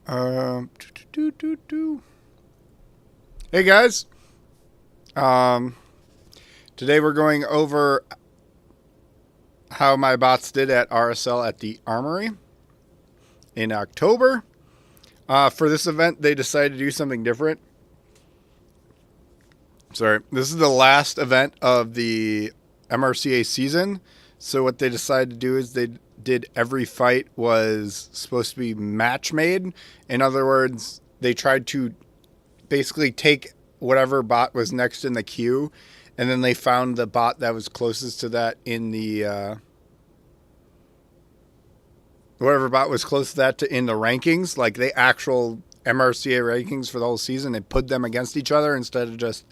Do, do, do, do. Hey guys. Um, Today we're going over how my bots did at RSL at the Armory in October. For this event, they decided to do something different. Sorry, this is the last event of the MRCA season. So what they decided to do is they did every fight was supposed to be match made. In other words, they tried to basically take whatever bot was next in the queue, and then they found the bot that was closest to that in the whatever bot was close to that in the rankings, like the actual MRCA rankings for the whole season, and put them against each other instead of just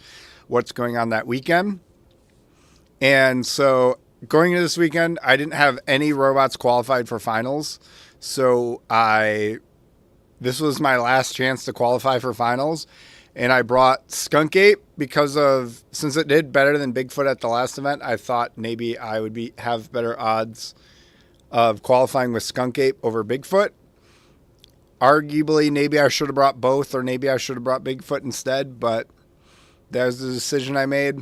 what's going on that weekend. And so going into this weekend, I didn't have any robots qualified for finals. So this was my last chance to qualify for finals. And I brought Skunk Ape since it did better than Bigfoot at the last event, I thought maybe I would have better odds of qualifying with Skunk Ape over Bigfoot. Arguably, maybe I should have brought both, or maybe I should have brought Bigfoot instead, but that was the decision I made.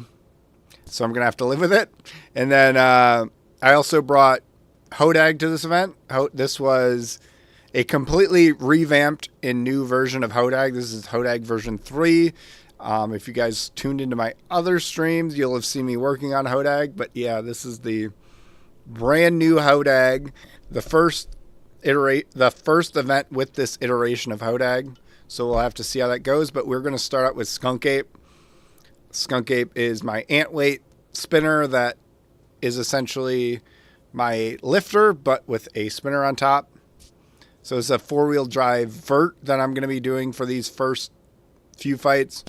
So I'm going to have to live with it. And then I also brought Hodag to this event. This was a completely revamped and new version of Hodag. This is Hodag version 3. If you guys tuned into my other streams, you'll have seen me working on Hodag. But yeah, this is the brand new Hodag. The first event with this iteration of Hodag. So we'll have to see how that goes. But we're going to start out with Skunk Ape. Skunk Ape is my antweight spinner that is essentially my lifter, but with a spinner on top. So it's a 4-wheel drive vert that I'm going to be doing for these first few fights.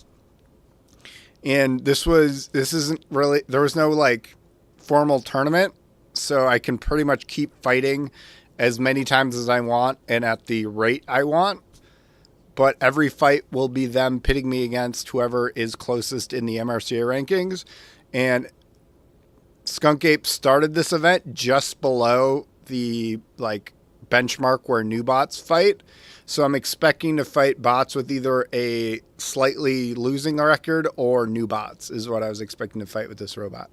And this isn't really, there was no like formal tournament. So I can pretty much keep fighting as many times as I want and at the rate I want. But every fight will be them pitting me against whoever is closest in the MRCA rankings. And Skunk Ape started this event just below the benchmark where new bots fight. So I'm expecting to fight bots with either a slightly losing record or new bots is what I was expecting to fight with this robot.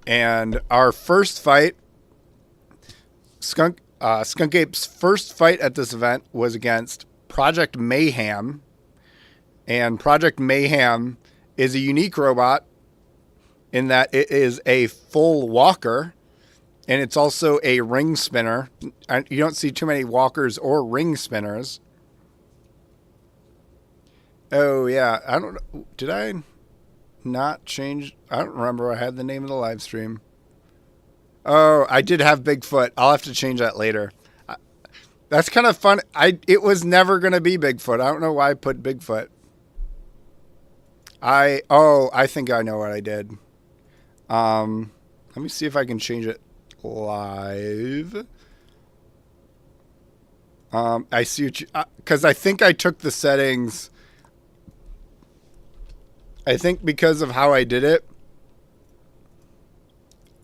And our first fight, Skunk Ape's first fight at this event was against Project Mayhem. And Project Mayhem is a unique robot in that it is a full walker, and it's also a ring spinner. You don't see too many walkers or ring spinners. Oh, yeah. I don't know. Did I not change? I don't remember. I had the name of the live stream. Oh, I did have Bigfoot. I'll have to change that later. That's kind of fun. It was never going to be Bigfoot. I don't know why I put Bigfoot. I think I know what I did. Let me see if I can change it live. I see what you, because I think I took the settings. I think because of how I did it.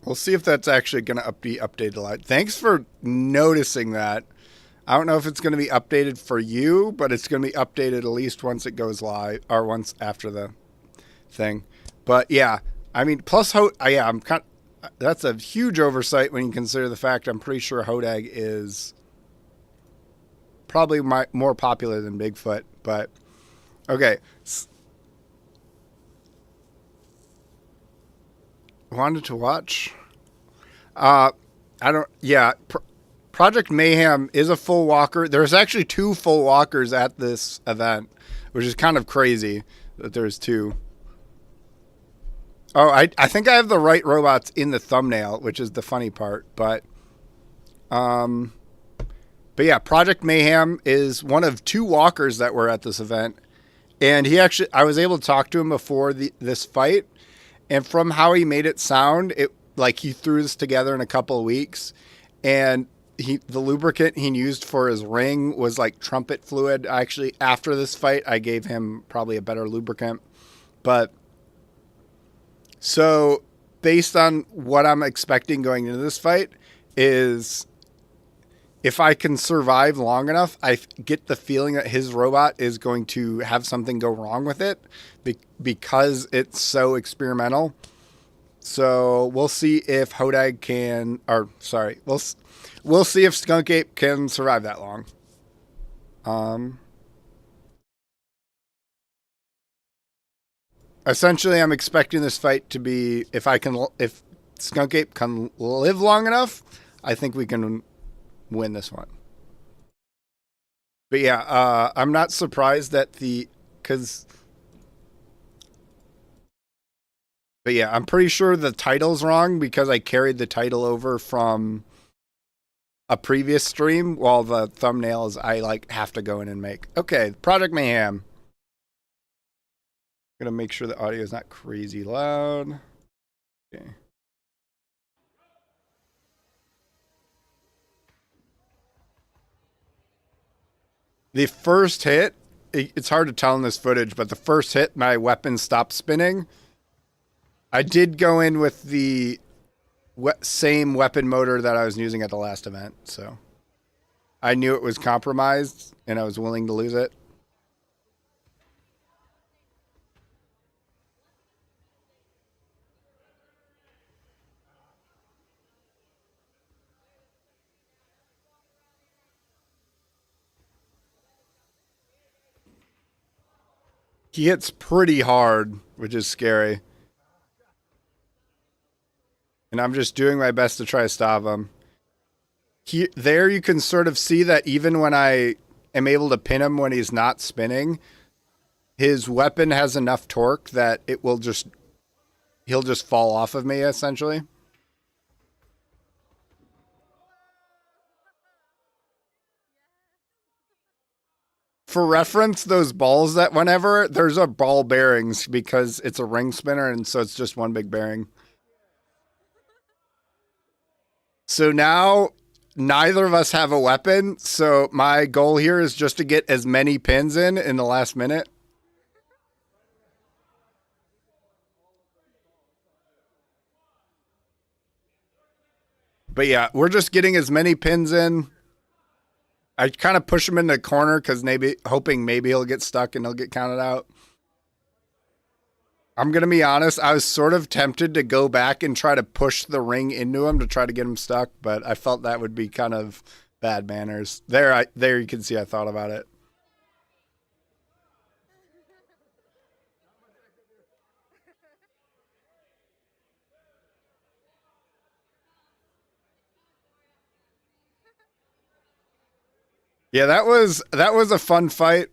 We'll see if that's actually going to be updated live. Thanks for noticing that. I don't know if it's going to be updated for you, but it's going to be updated at least once it goes live or once after the thing. But yeah, I mean, plus that's a huge oversight when you consider the fact I'm pretty sure Hodag is probably more popular than Bigfoot. But okay. Wanted to watch? Project Mayhem is a full walker. There's actually 2 full walkers at this event, which is kind of crazy that there's 2. Oh, I think I have the right robots in the thumbnail, which is the funny part. But yeah, Project Mayhem is one of 2 walkers that were at this event. And I was able to talk to him before this fight. And from how he made it sound, he threw this together in a couple of weeks. And the lubricant he used for his ring was like trumpet fluid. Actually, after this fight, I gave him probably a better lubricant. But so based on what I'm expecting going into this fight is if I can survive long enough, get the feeling that his robot is going to have something go wrong with it because it's so experimental. So we'll see if Hodag can, or sorry, we'll see if Skunk Ape can survive that long. Essentially, I'm expecting this fight to be if Skunk Ape can live long enough, I think we can win this one. But yeah, I'm not surprised that because but yeah, I'm pretty sure the title's wrong because I carried the title over from a previous stream while the thumbnails I like have to go in and make. Okay, Project Mayhem. Gonna make sure the audio is not crazy loud. Okay. The first hit, it's hard to tell in this footage, but the first hit, my weapon stopped spinning. I did go in with the same weapon motor that I was using at the last event, so I knew it was compromised and I was willing to lose it. He hits pretty hard, which is scary. And I'm just doing my best to try to stop him. There you can sort of see that even when I am able to pin him when he's not spinning, his weapon has enough torque that he'll just fall off of me, essentially. For reference, those balls that whenever there's a ball bearings because it's a ring spinner and so it's just one big bearing. So now neither of us have a weapon. So my goal here is just to get as many pins in the last minute. But yeah, we're just getting as many pins in. I kind of push him in the corner because hoping maybe he'll get stuck and he'll get counted out. I'm going to be honest. I was sort of tempted to go back and try to push the ring into him to try to get him stuck, but I felt that would be kind of bad manners. There you can see I thought about it. Yeah, that was a fun fight.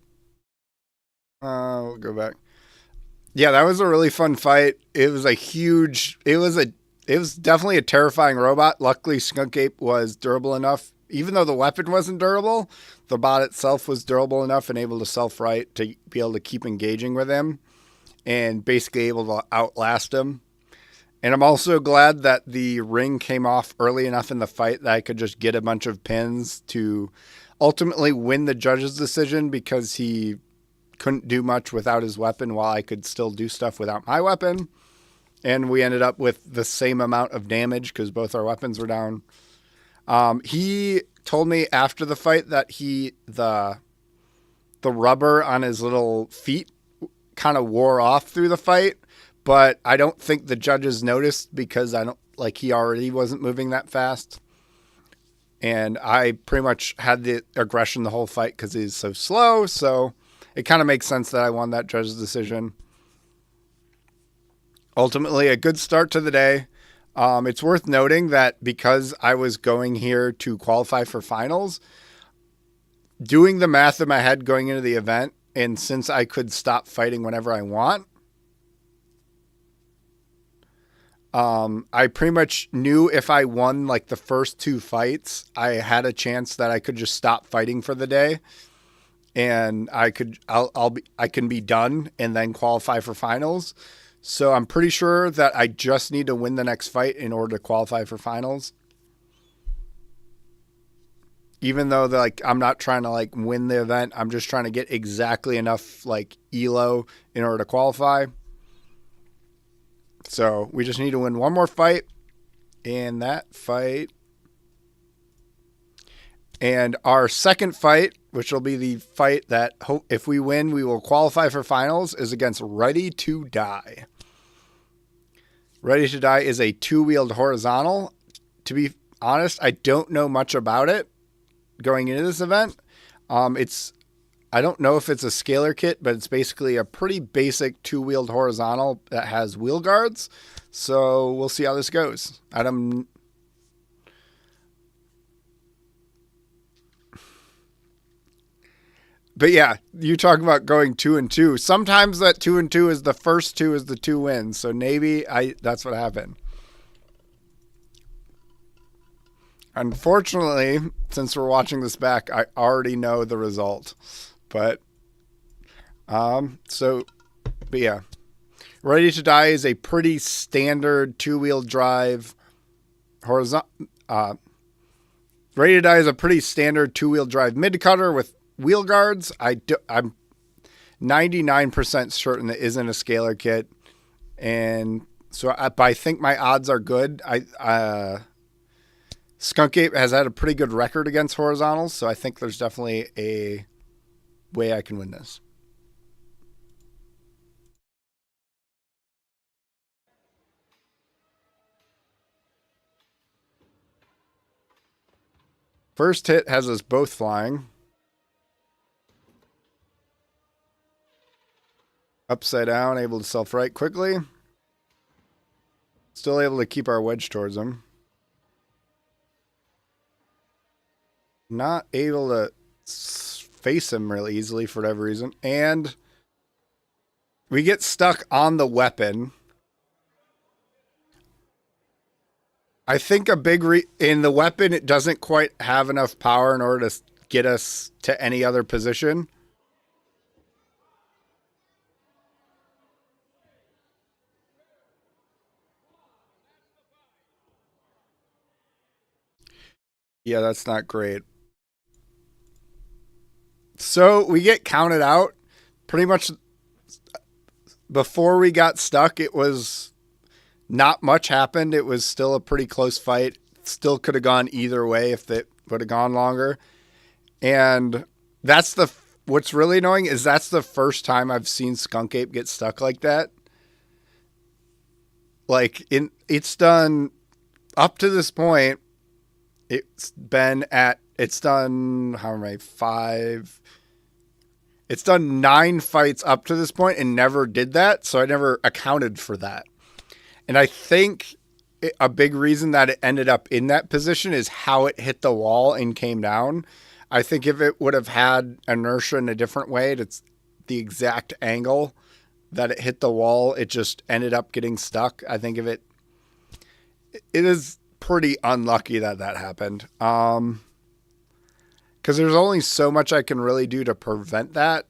We'll go back. Yeah, that was a really fun fight. It was definitely a terrifying robot. Luckily, Skunk Ape was durable enough. Even though the weapon wasn't durable, the bot itself was durable enough and able to self-right to be able to keep engaging with him and basically able to outlast him. And I'm also glad that the ring came off early enough in the fight that I could just get a bunch of pins to ultimately win the judge's decision because he couldn't do much without his weapon while I could still do stuff without my weapon. And we ended up with the same amount of damage because both our weapons were down. He told me after the fight that the rubber on his little feet kind of wore off through the fight, but I don't think the judges noticed because he already wasn't moving that fast. And I pretty much had the aggression the whole fight because he's so slow. So it kind of makes sense that I won that judge's decision. Ultimately, a good start to the day. It's worth noting that because I was going here to qualify for finals, doing the math in my head going into the event, and since I could stop fighting whenever I want, I pretty much knew if I won like the first two fights, I had a chance that I could just stop fighting for the day, and I can be done and then qualify for finals. So I'm pretty sure that I just need to win the next fight in order to qualify for finals. Even though I'm not trying to win the event, I'm just trying to get exactly enough elo in order to qualify. So we just need to win one more fight, and that fight And our second fight, which will be the fight that if we win, we will qualify for finals, is against Ready to Die. Ready to Die is a two-wheeled horizontal. To be honest, I don't know much about it going into this event. I don't know if it's a scalar kit, but it's basically a pretty basic two-wheeled horizontal that has wheel guards. So we'll see how this goes. But yeah, you talk about going 2-2. Sometimes that 2-2 is the first two is the two wins. So maybe that's what happened. Unfortunately, since we're watching this back, I already know the result. But yeah. Ready to Die is a pretty standard two-wheel drive horizontal. Ready to Die is a pretty standard two-wheel drive mid-cutter with wheel guards. I'm 99% certain it isn't a scalar kit, and so I think my odds are good. Skunk Ape has had a pretty good record against horizontals, so I think there's definitely a way I can win this. First hit has us both flying. Upside down, able to self-right quickly. Still able to keep our wedge towards him. Not able to face him really easily for whatever reason. And we get stuck on the weapon. I think a big in the weapon, it doesn't quite have enough power in order to get us to any other position. Yeah, that's not great. So we get counted out pretty much before we got stuck. It was not much happened. It was still a pretty close fight. Still could have gone either way if it would have gone longer. And what's really annoying is that's the first time I've seen Skunk Ape get stuck like that. Like it's done up to this point. It's done how many? 5. It's done 9 fights up to this point and never did that. So I never accounted for that. And I think a big reason that it ended up in that position is how it hit the wall and came down. I think if it would have had inertia in a different way, it's the exact angle that it hit the wall, it just ended up getting stuck. I think it is pretty unlucky that happened. Because there's only so much I can really do to prevent that.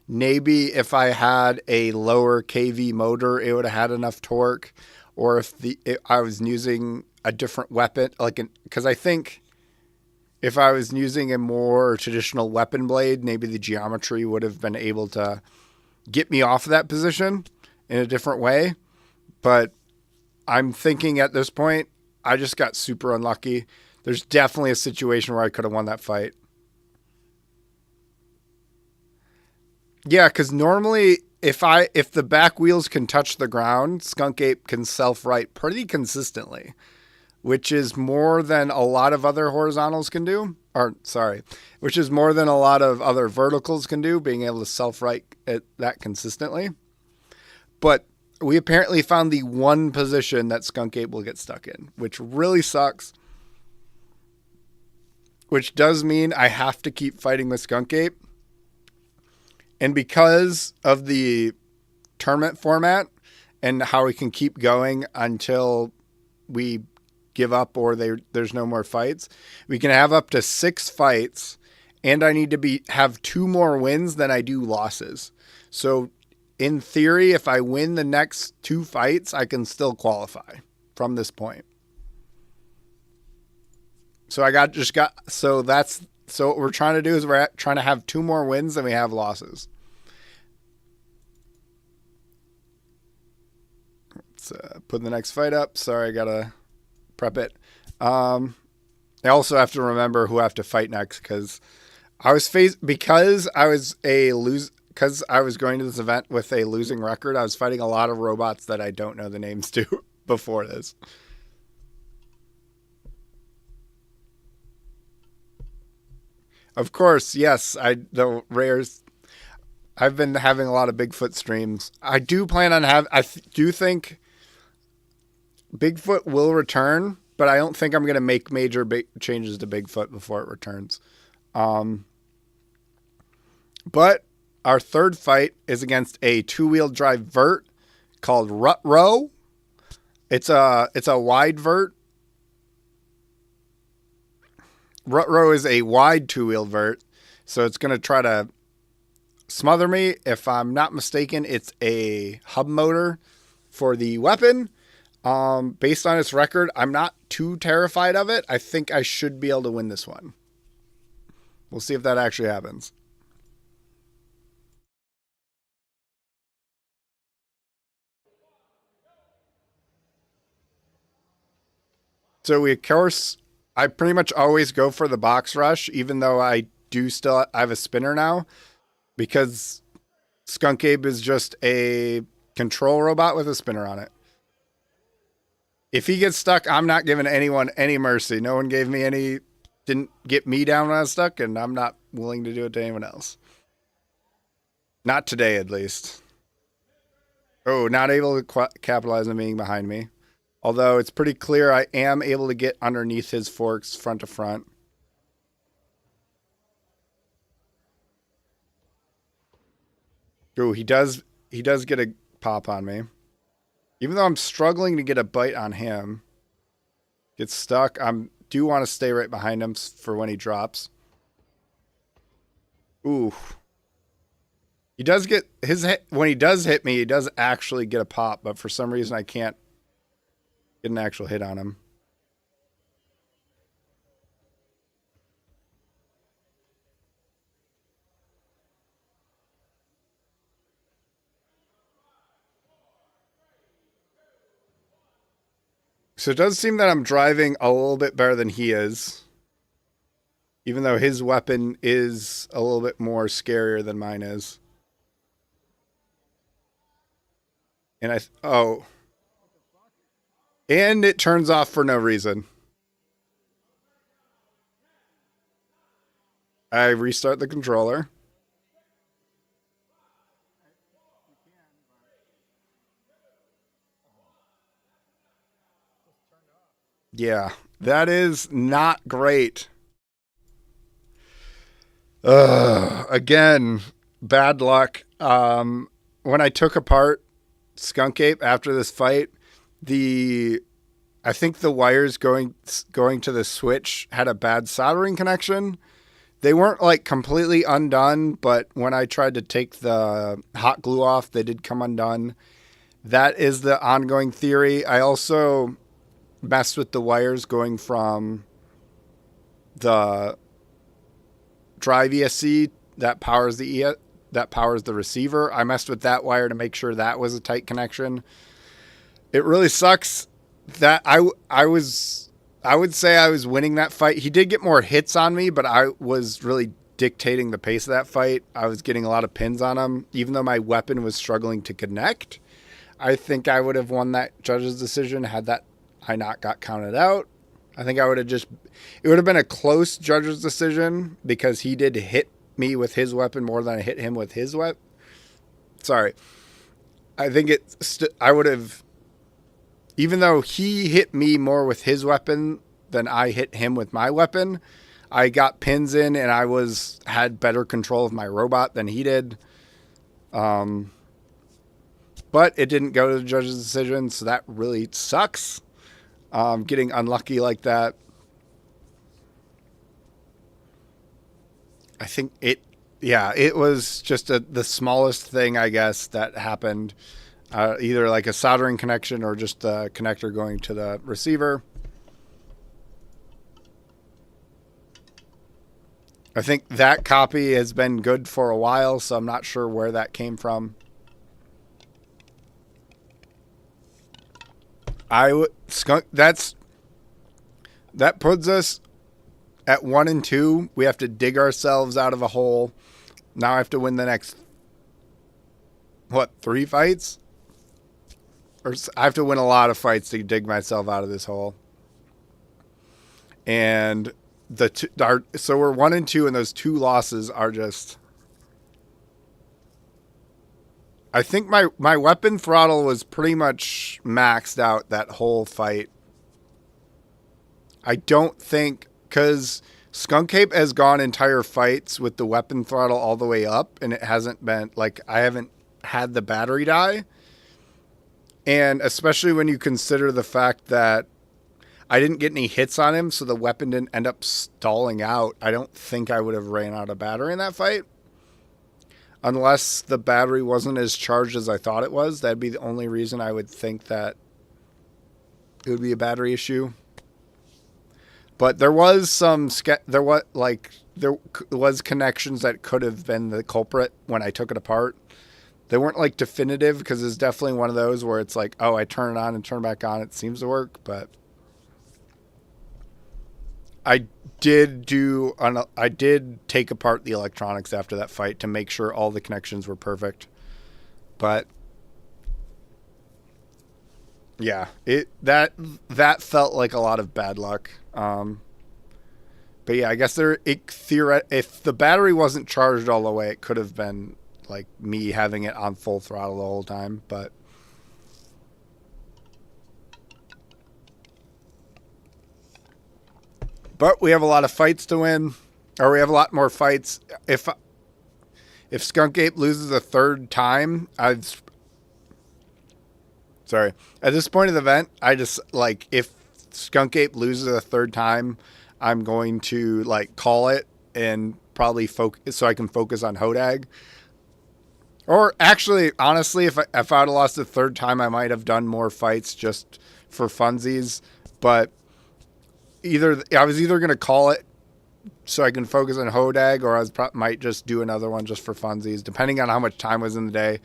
Maybe if I had a lower KV motor, it would have had enough torque. Or if I was using a different weapon, because I think if I was using a more traditional weapon blade, maybe the geometry would have been able to get me off of that position in a different way. But I'm thinking at this point, I just got super unlucky. There's definitely a situation where I could have won that fight. Yeah, because normally if the back wheels can touch the ground, Skunk Ape can self-right pretty consistently, which is more than a lot of other horizontals can do. Which is more than a lot of other verticals can do, being able to self-right that consistently. But we apparently found the one position that Skunk Ape will get stuck in, which really sucks. Which does mean I have to keep fighting with Skunk Ape. And because of the tournament format and how we can keep going until we give up or there's no more fights, we can have up to 6 fights, and I need to have 2 more wins than I do losses. So in theory, if I win the next 2 fights, I can still qualify from this point. So so what we're trying to do is we're trying to have 2 more wins than we have losses. Let's put the next fight up. Sorry, I gotta prep it. I also have to remember who I have to fight next because because I was going to this event with a losing record. I was fighting a lot of robots that I don't know the names to before this. Of course, yes. The rares. I've been having a lot of Bigfoot streams. I do plan on do think Bigfoot will return, but I don't think I'm going to make major changes to Bigfoot before it returns. But our third fight is against a 2-wheel drive vert called Rut-Row. It's a wide vert. Rut-Row is a wide 2-wheel vert, so it's going to try to smother me. If I'm not mistaken, it's a hub motor for the weapon. Based on its record, I'm not too terrified of it. I think I should be able to win this one. We'll see if that actually happens. So of course, I pretty much always go for the box rush, even though I have a spinner now, because Skunk Ape is just a control robot with a spinner on it. If he gets stuck, I'm not giving anyone any mercy. No one didn't get me down when I was stuck, and I'm not willing to do it to anyone else. Not today, at least. Oh, not able to capitalize on being behind me. Although it's pretty clear I am able to get underneath his forks front to front. Oh, he does get a pop on me. Even though I'm struggling to get a bite on him. Gets stuck. Do want to stay right behind him for when he drops. Ooh. He does get when he does hit me, he does actually get a pop, but for some reason I can't get an actual hit on him. So it does seem that I'm driving a little bit better than he is. Even though his weapon is a little bit more scarier than mine is. And and it turns off for no reason. I restart the controller. Yeah, that is not great. Again, bad luck. When I took apart Skunk Ape after this fight, I think the wires going to the switch had a bad soldering connection. They weren't like completely undone, but when I tried to take the hot glue off, they did come undone. That is the ongoing theory. I also messed with the wires going from the drive ESC that powers the receiver. I messed with that wire to make sure that was a tight connection. It really sucks that I would say I was winning that fight. He did get more hits on me, but I was really dictating the pace of that fight. I was getting a lot of pins on him, even though my weapon was struggling to connect. I think I would have won that judge's decision had I not got counted out. I think it would have been a close judge's decision because he did hit me with his weapon more than I hit him with his weapon. Sorry. I think I would have, even though he hit me more with his weapon than I hit him with my weapon, I got pins in and I had better control of my robot than he did. But it didn't go to the judge's decision, so that really sucks. Getting unlucky like that. I think it was just the smallest thing, I guess, that happened. Either like a soldering connection or just the connector going to the receiver. I think that copy has been good for a while, so I'm not sure where that came from. That puts us at 1 and 2, we have to dig ourselves out of a hole. Now I have to win the next, 3 fights? Or I have to win a lot of fights to dig myself out of this hole. And so we're 1 and 2, and those 2 losses are just. I think my weapon throttle was pretty much maxed out that whole fight. I don't think, because Skunk Ape has gone entire fights with the weapon throttle all the way up, and it hasn't been, like, I haven't had the battery die. And especially when you consider the fact that I didn't get any hits on him, so the weapon didn't end up stalling out, I don't think I would have ran out of battery in that fight. Unless the battery wasn't as charged as I thought it was. That'd be the only reason I would think that it would be a battery issue. But there was there was connections that could have been the culprit when I took it apart. They weren't like definitive, because it's definitely one of those where it's like, oh, I turn it on and turn it back on. It seems to work, but I did take apart the electronics after that fight to make sure all the connections were perfect. But yeah, that felt like a lot of bad luck. But yeah, I guess if the battery wasn't charged all the way, it could have been like me having it on full throttle the whole time. But we have a lot of fights to win, or we have a lot more fights. If Skunk Ape loses a third time, sorry. At this point of the event, I just, like, if Skunk Ape loses a third time, I'm going to, like, call it and probably focus so I can focus on Hodag. Or actually, honestly, if I would have lost a third time, I might have done more fights just for funsies. But I was either going to call it so I can focus on Hodag, or I might just do another one just for funsies, depending on how much time was in the day.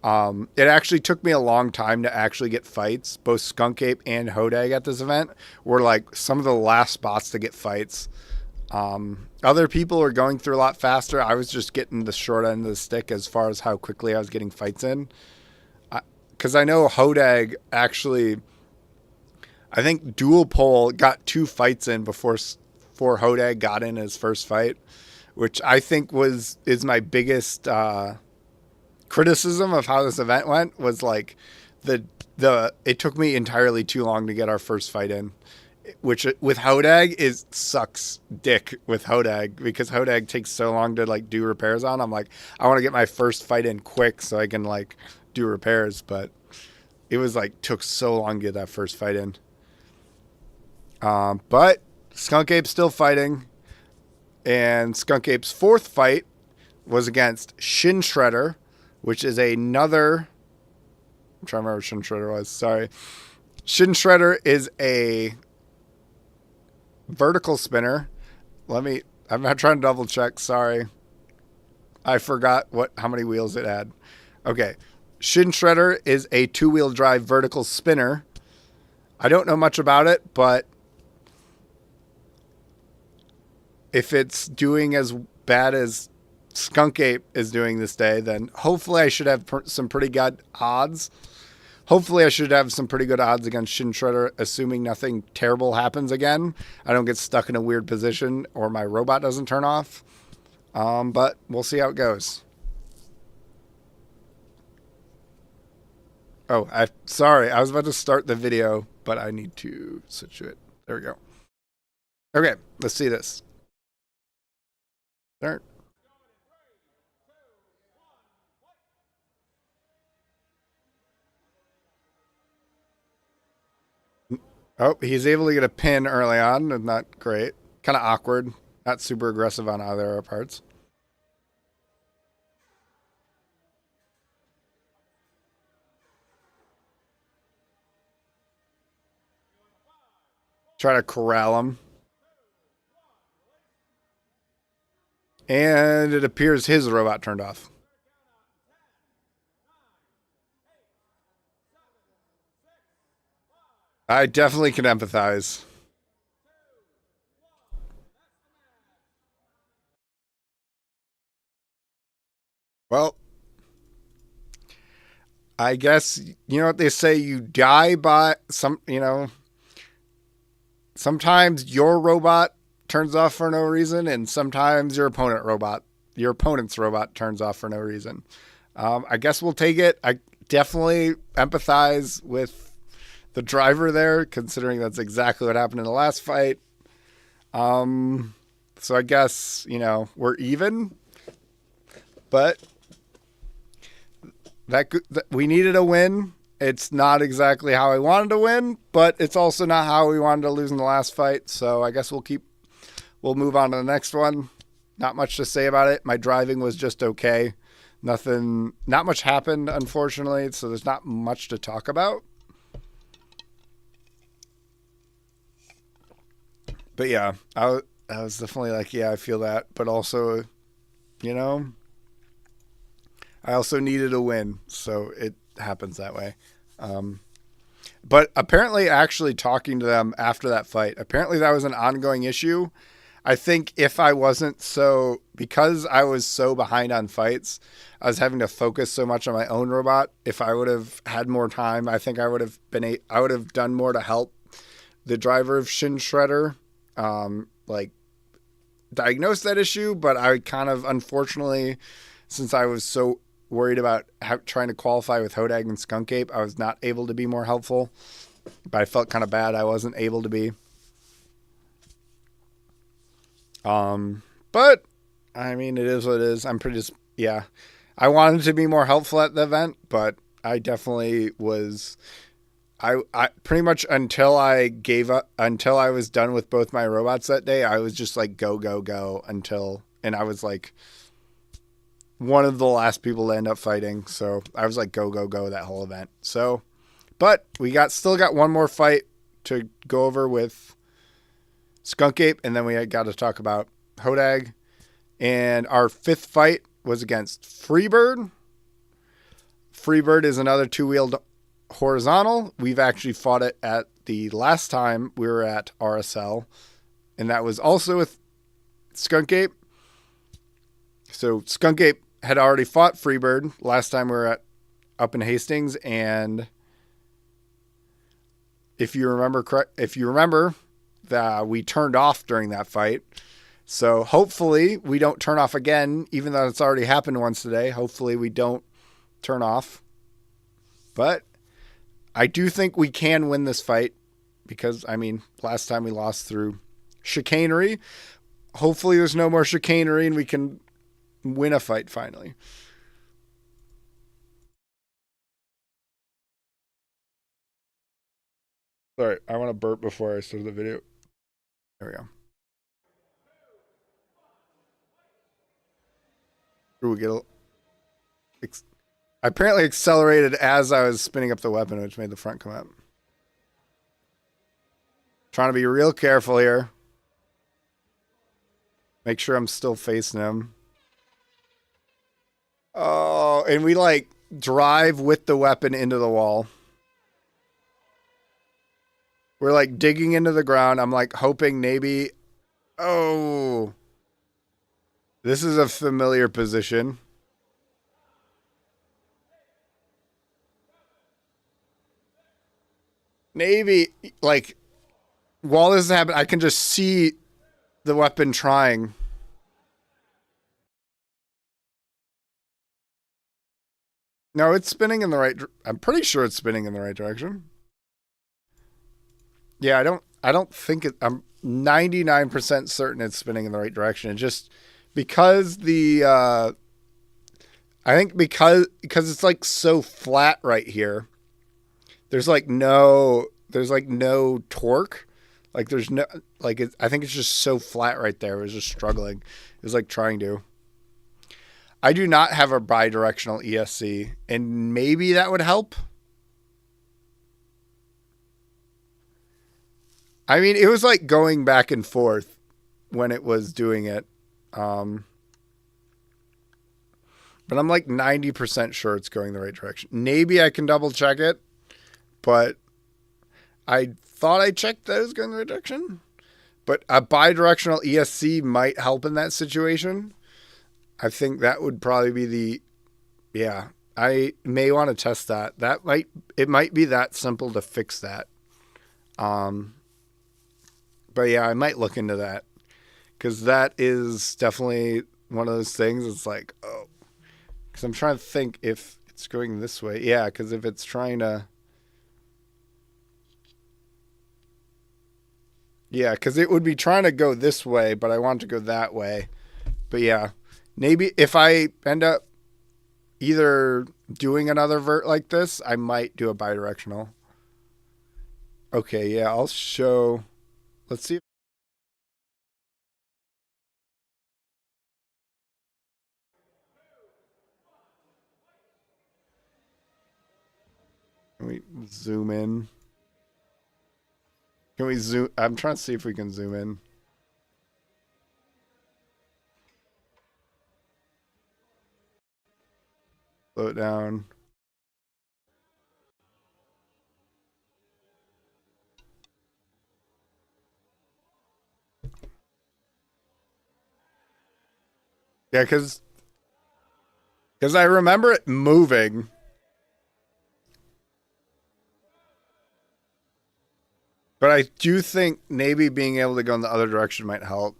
It actually took me a long time to actually get fights. Both Skunk Ape and Hodag at this event were like some of the last spots to get fights. Other people were going through a lot faster. I was just getting the short end of the stick as far as how quickly I was getting fights in. Because I know Hodag actually, I think dual pole got 2 fights in before Hodag got in his first fight, which I think is my biggest criticism of how this event went, was like it took me entirely too long to get our first fight in, which with Hodag sucks dick with Hodag, because Hodag takes so long to like do repairs on. I'm like, I want to get my first fight in quick so I can like do repairs, but it was like took so long to get that first fight in. But Skunk Ape's still fighting, and Skunk Ape's 4th fight was against Shin Shredder, which is another. I'm trying to remember what Shin Shredder was. Sorry. Shin Shredder is a vertical spinner. I'm not trying to double check. Sorry. I forgot how many wheels it had. Okay. Shin Shredder is a 2-wheel drive vertical spinner. I don't know much about it, but if it's doing as bad as Skunk Ape is doing this day, then hopefully I should have some pretty good odds. Hopefully I should have some pretty good odds against Shin Shredder, assuming nothing terrible happens again. I don't get stuck in a weird position or my robot doesn't turn off. But we'll see how it goes. Oh, sorry. I was about to start the video, but I need to switch to it. There we go. Okay, let's see this. Start. Oh, he's able to get a pin early on. Not great. Kind of awkward. Not super aggressive on either of our parts. Try to corral him. And it appears his robot turned off. I definitely can empathize. Well, I guess, you know what they say, you die by sometimes your robot turns off for no reason, and sometimes your opponent's robot turns off for no reason. I guess we'll take it. I definitely empathize with the driver there, considering that's exactly what happened in the last fight. So I guess, we're even, but that we needed a win. It's not exactly how I wanted to win, but it's also not how we wanted to lose in the last fight. So I guess we'll move on to the next one. Not much to say about it. My driving was just okay. Not much happened, unfortunately. So there's not much to talk about. But yeah, I was definitely like, yeah, I feel that. But also, I also needed a win. So it happens that way. But apparently actually talking to them after that fight, apparently that was an ongoing issue. I think because I was so behind on fights, I was having to focus so much on my own robot. If I would have had more time, I think I would have done more to help the driver of Shin Shredder, diagnose that issue. But I kind of, unfortunately, since I was so worried about trying to qualify with Hodag and Skunk Ape, I was not able to be more helpful. But I felt kind of bad I wasn't able to be. But I mean, it is what it is. I wanted to be more helpful at the event, but I definitely was. I pretty much until I gave up, until I was done with both my robots that day, I was just like, go, go, go and I was like one of the last people to end up fighting. So I was like, go, go, go that whole event. So, but we still got one more fight to go over with Skunk Ape, and then we got to talk about Hodag. And our fifth fight was against Freebird. Freebird is another two-wheeled horizontal. We've actually fought it at the last time we were at RSL, and that was also with Skunk Ape. So Skunk Ape had already fought Freebird last time we were up in Hastings, and if you remember that we turned off during that fight. So hopefully we don't turn off again, even though it's already happened once today. Hopefully we don't turn off. But I do think we can win this fight because, last time we lost through chicanery. Hopefully there's no more chicanery and we can win a fight finally. Sorry, I want to burp before I start the video. There we go. Ooh, I apparently accelerated as I was spinning up the weapon, which made the front come up. Trying to be real careful here. Make sure I'm still facing him. Oh, and we drive with the weapon into the wall. We're digging into the ground. I'm hoping maybe. Oh. This is a familiar position. Maybe, while this is happening, I can just see the weapon trying. No, it's spinning in the right. I'm pretty sure it's spinning in the right direction. Yeah, I don't think it. I'm 99% certain it's spinning in the right direction. It just because I think because it's so flat right here. There's no torque. There's no I think it's just so flat right there. It was just struggling. It was trying to. I do not have a bi-directional ESC, and maybe that would help. It was going back and forth when it was doing it. But I'm 90% sure it's going the right direction. Maybe I can double check it, but I thought I checked that it was going the right direction. But a bi-directional ESC might help in that situation. I think that would probably be Yeah, I may want to test that. It might be that simple to fix that. Um, but yeah, I might look into that because that is definitely one of those things. It's like, oh, because I'm trying to think if it's going this way. Yeah, because if it's trying to, yeah, because it would be trying to go this way, but I want to go that way. But yeah, maybe if I end up either doing another vert like this, I might do a bidirectional. Okay, yeah, I'll show. Let's see. Can we zoom in? Can we zoom? I'm trying to see if we can zoom in. Slow it down. Yeah, because I remember it moving. But I do think maybe being able to go in the other direction might help.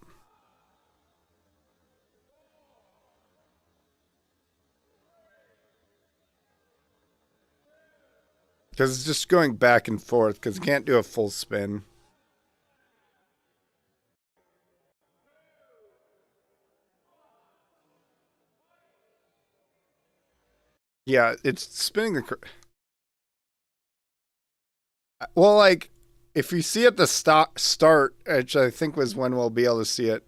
Because it's just going back and forth because it can't do a full spin. Yeah, it's spinning the. Well, like, if you see at the start, which I think was when we'll be able to see it.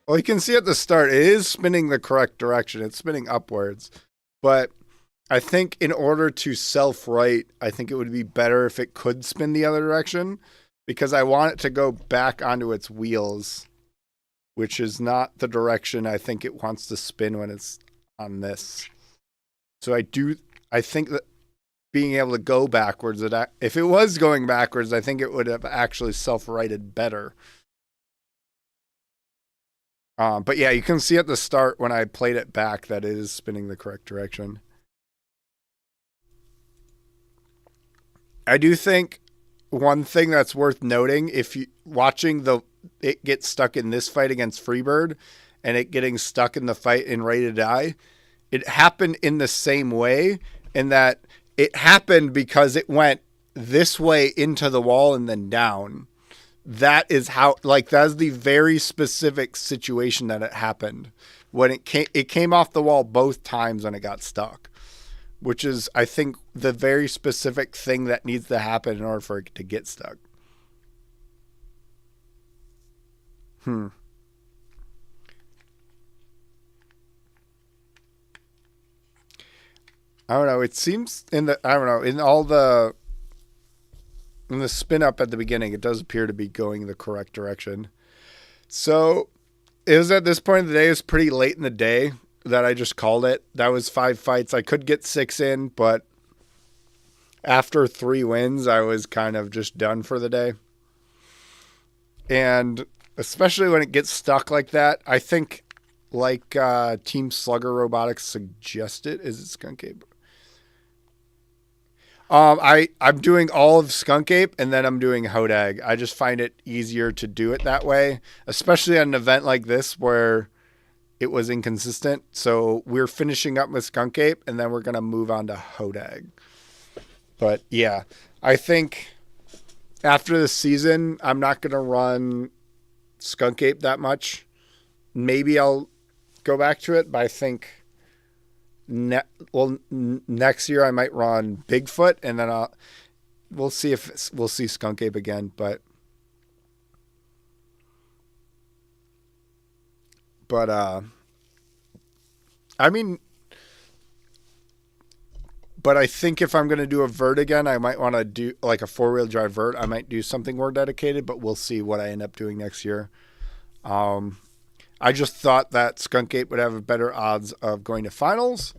Well, you can see at the start, it is spinning the correct direction. It's spinning upwards. But I think in order to self right, I think it would be better if it could spin the other direction because I want it to go back onto its wheels, which is not the direction I think it wants to spin when it's on this. So I think that being able to go backwards, if it was going backwards, I think it would have actually self righted better. But yeah, you can see at the start when I played it back that it is spinning the correct direction. I do think one thing that's worth noting, if you watching it get stuck in this fight against Freebird and it getting stuck in the fight in Ready to Die, it happened in the same way in that it happened because it went this way into the wall and then down. That is how, like, that's the very specific situation that it happened when it came off the wall both times when it got stuck, which is, I think, the very specific thing that needs to happen in order for it to get stuck. I don't know. It seems I don't know, in the spin up at the beginning, it does appear to be going the correct direction. So it was at this point of the day, it was pretty late in the day that I just called it. That was 5 fights. I could get 6 in, but after 3 wins, I was kind of just done for the day. And especially when it gets stuck like that, I think like Team Slugger Robotics suggested, is it Skunk Ape? I'm doing all of Skunk Ape and then I'm doing Hodag. I just find it easier to do it that way, especially at an event like this where it was inconsistent. So we're finishing up with Skunk Ape and then we're gonna move on to Hodag. But yeah, I think after this season, I'm not gonna run Skunk Ape that much. Maybe I'll go back to it, but I think next year I might run Bigfoot, and then we'll see if we'll see Skunk Ape again. But I mean, but I think if I'm gonna do a vert again, I might want to do like a 4-wheel drive vert. I might do something more dedicated, but we'll see what I end up doing next year. I just thought that Skunk Ape would have better odds of going to finals.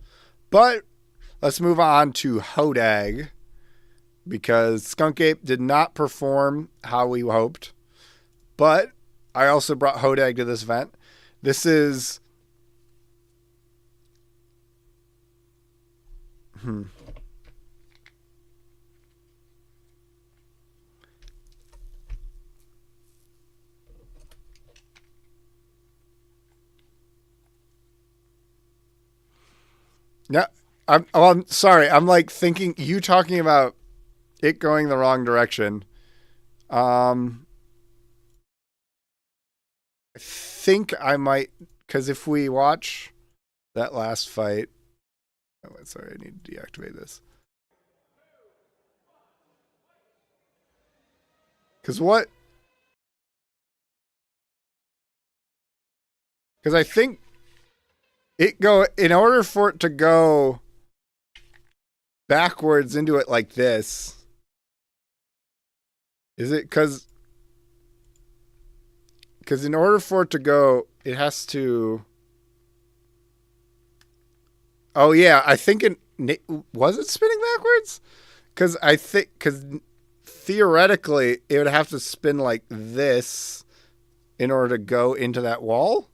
But let's move on to Hodag because Skunk Ape did not perform how we hoped. But I also brought Hodag to this event. This is... Yeah, I'm sorry. I'm like thinking you talking about it going the wrong direction. I think I might, because if we watch that last fight, oh, sorry, I need to deactivate this. Because what? Because I think in order for it to go backwards into it like this, is it because in order for it to go, it has to... Oh, yeah, I think was it spinning backwards? Because theoretically, it would have to spin like this in order to go into that wall.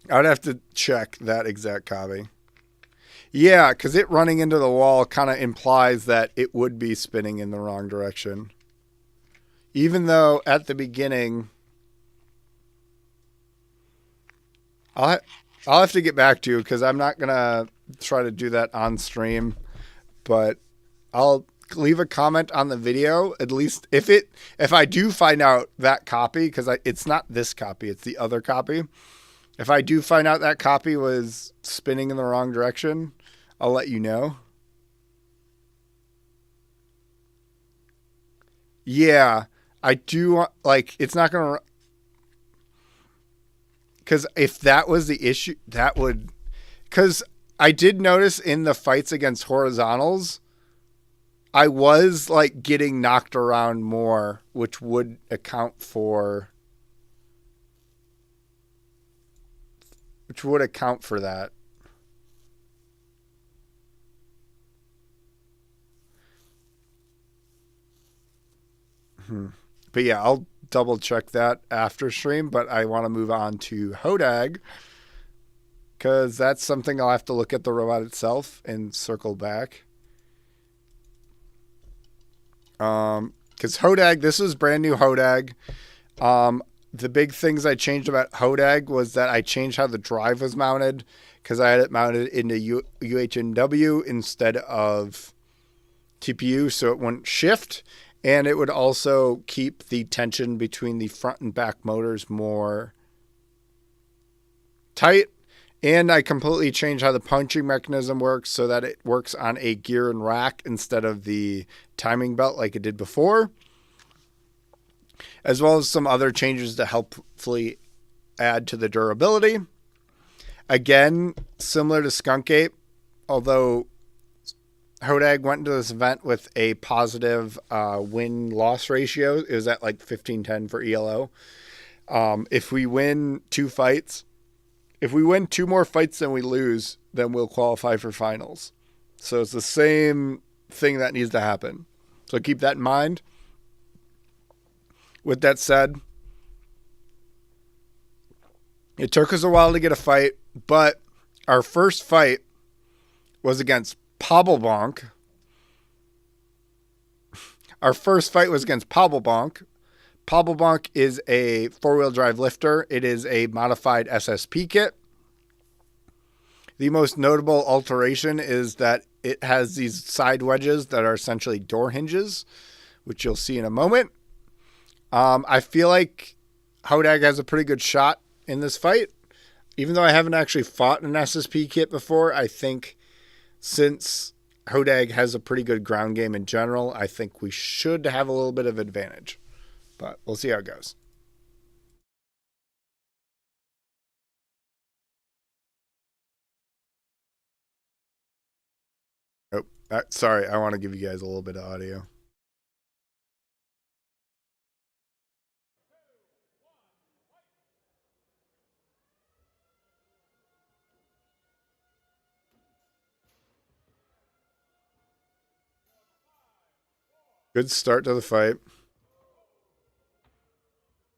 I would have to check that exact copy. Yeah, because it running into the wall kind of implies that it would be spinning in the wrong direction. Even though at the beginning... I'll have to get back to you because I'm not going to try to do that on stream. But I'll leave a comment on the video, at least if I do find out that copy, because it's not this copy, it's the other copy. If I do find out that copy was spinning in the wrong direction, I'll let you know. Yeah, I do, like, it's not going to... Because if that was the issue, that would... Because I did notice in the fights against horizontals, I was, like, getting knocked around more, which would account for... Which would account for that. But yeah, I'll double check that after stream, but I want to move on to Hodag because that's something I'll have to look at the robot itself and circle back. Because Hodag, this is brand new Hodag. The big things I changed about Hodag was that I changed how the drive was mounted because I had it mounted into UHNW instead of TPU, so it wouldn't shift. And it would also keep the tension between the front and back motors more tight. And I completely changed how the punching mechanism works so that it works on a gear and rack instead of the timing belt like it did before. As well as some other changes to helpfully add to the durability. Again, similar to Skunk Ape, although Hodag went into this event with a positive win-loss ratio. It was at like 15-10 for ELO. If we win 2 fights, if we win 2 more fights than we lose, then we'll qualify for finals. So it's the same thing that needs to happen. So keep that in mind. With that said, it took us a while to get a fight, but our first fight was against Pobblebonk. Our first fight was against Pobblebonk. Pobblebonk is a 4-wheel drive lifter. It is a modified SSP kit. The most notable alteration is that it has these side wedges that are essentially door hinges, which you'll see in a moment. I feel like Hodag has a pretty good shot in this fight. Even though I haven't actually fought an SSP kit before, I think since Hodag has a pretty good ground game in general, I think we should have a little bit of advantage. But we'll see how it goes. Oh, sorry. I want to give you guys a little bit of audio. Good start to the fight.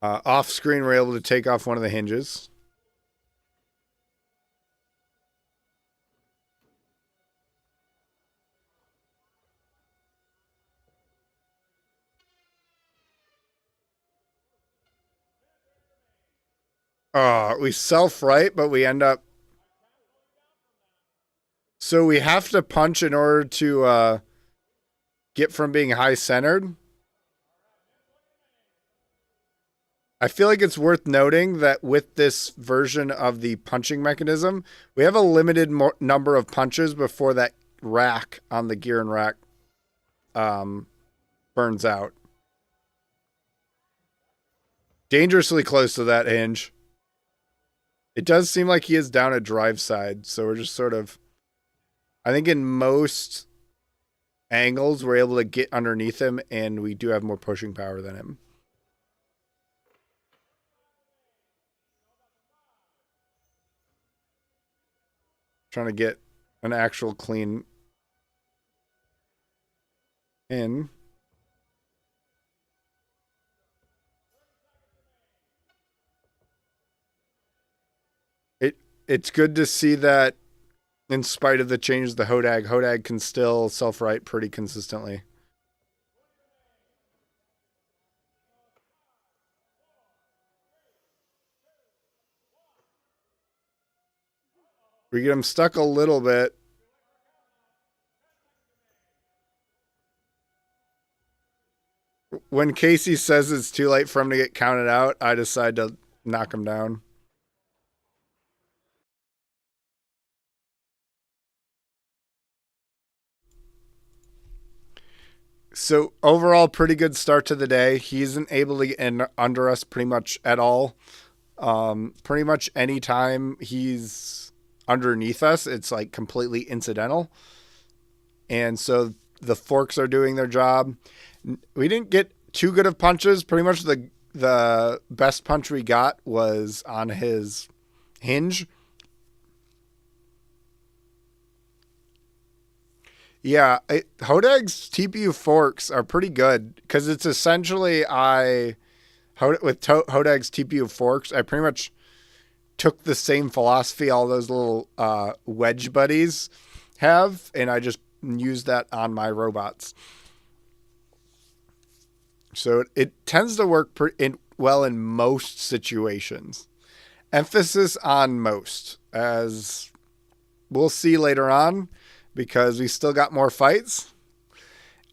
Off screen, we're able to take off one of the hinges. We self-right, but we end up... So we have to punch in order to get from being high-centered. I feel like it's worth noting that with this version of the punching mechanism, we have a limited number of punches before that rack on the gear and rack burns out. Dangerously close to that hinge. It does seem like he is down a drive side, so we're just sort of... I think in most angles, we're able to get underneath him, and we do have more pushing power than him. Trying to get an actual clean in. It's good to see that in spite of the changes to Hodag can still self-right pretty consistently. We get him stuck a little bit. When Casey says it's too late for him to get counted out, I decide to knock him down. So overall, pretty good start to the day. He isn't able to get under us pretty much at all. Pretty much any time he's underneath us, it's like completely incidental. And so the forks are doing their job. We didn't get too good of punches. Pretty much the best punch we got was on his hinge. Yeah, Hodag's TPU forks are pretty good because it's essentially with Hodag's TPU forks, I pretty much took the same philosophy all those little wedge buddies have, and I just used that on my robots. So it tends to work well in most situations. Emphasis on most, as we'll see later on, because we still got more fights.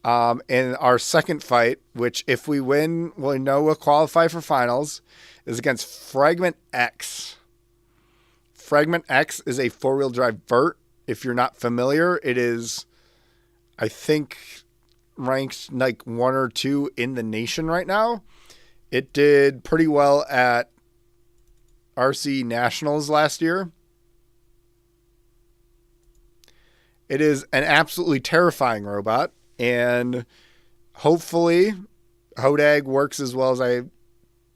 In our second fight, which if we win, we know we'll qualify for finals, is against Fragment X. Fragment X is a four-wheel drive vert. If you're not familiar, it is, I think, ranked like 1 or 2 in the nation right now. It did pretty well at RC Nationals last year. It is an absolutely terrifying robot, and hopefully Hodag works as well as I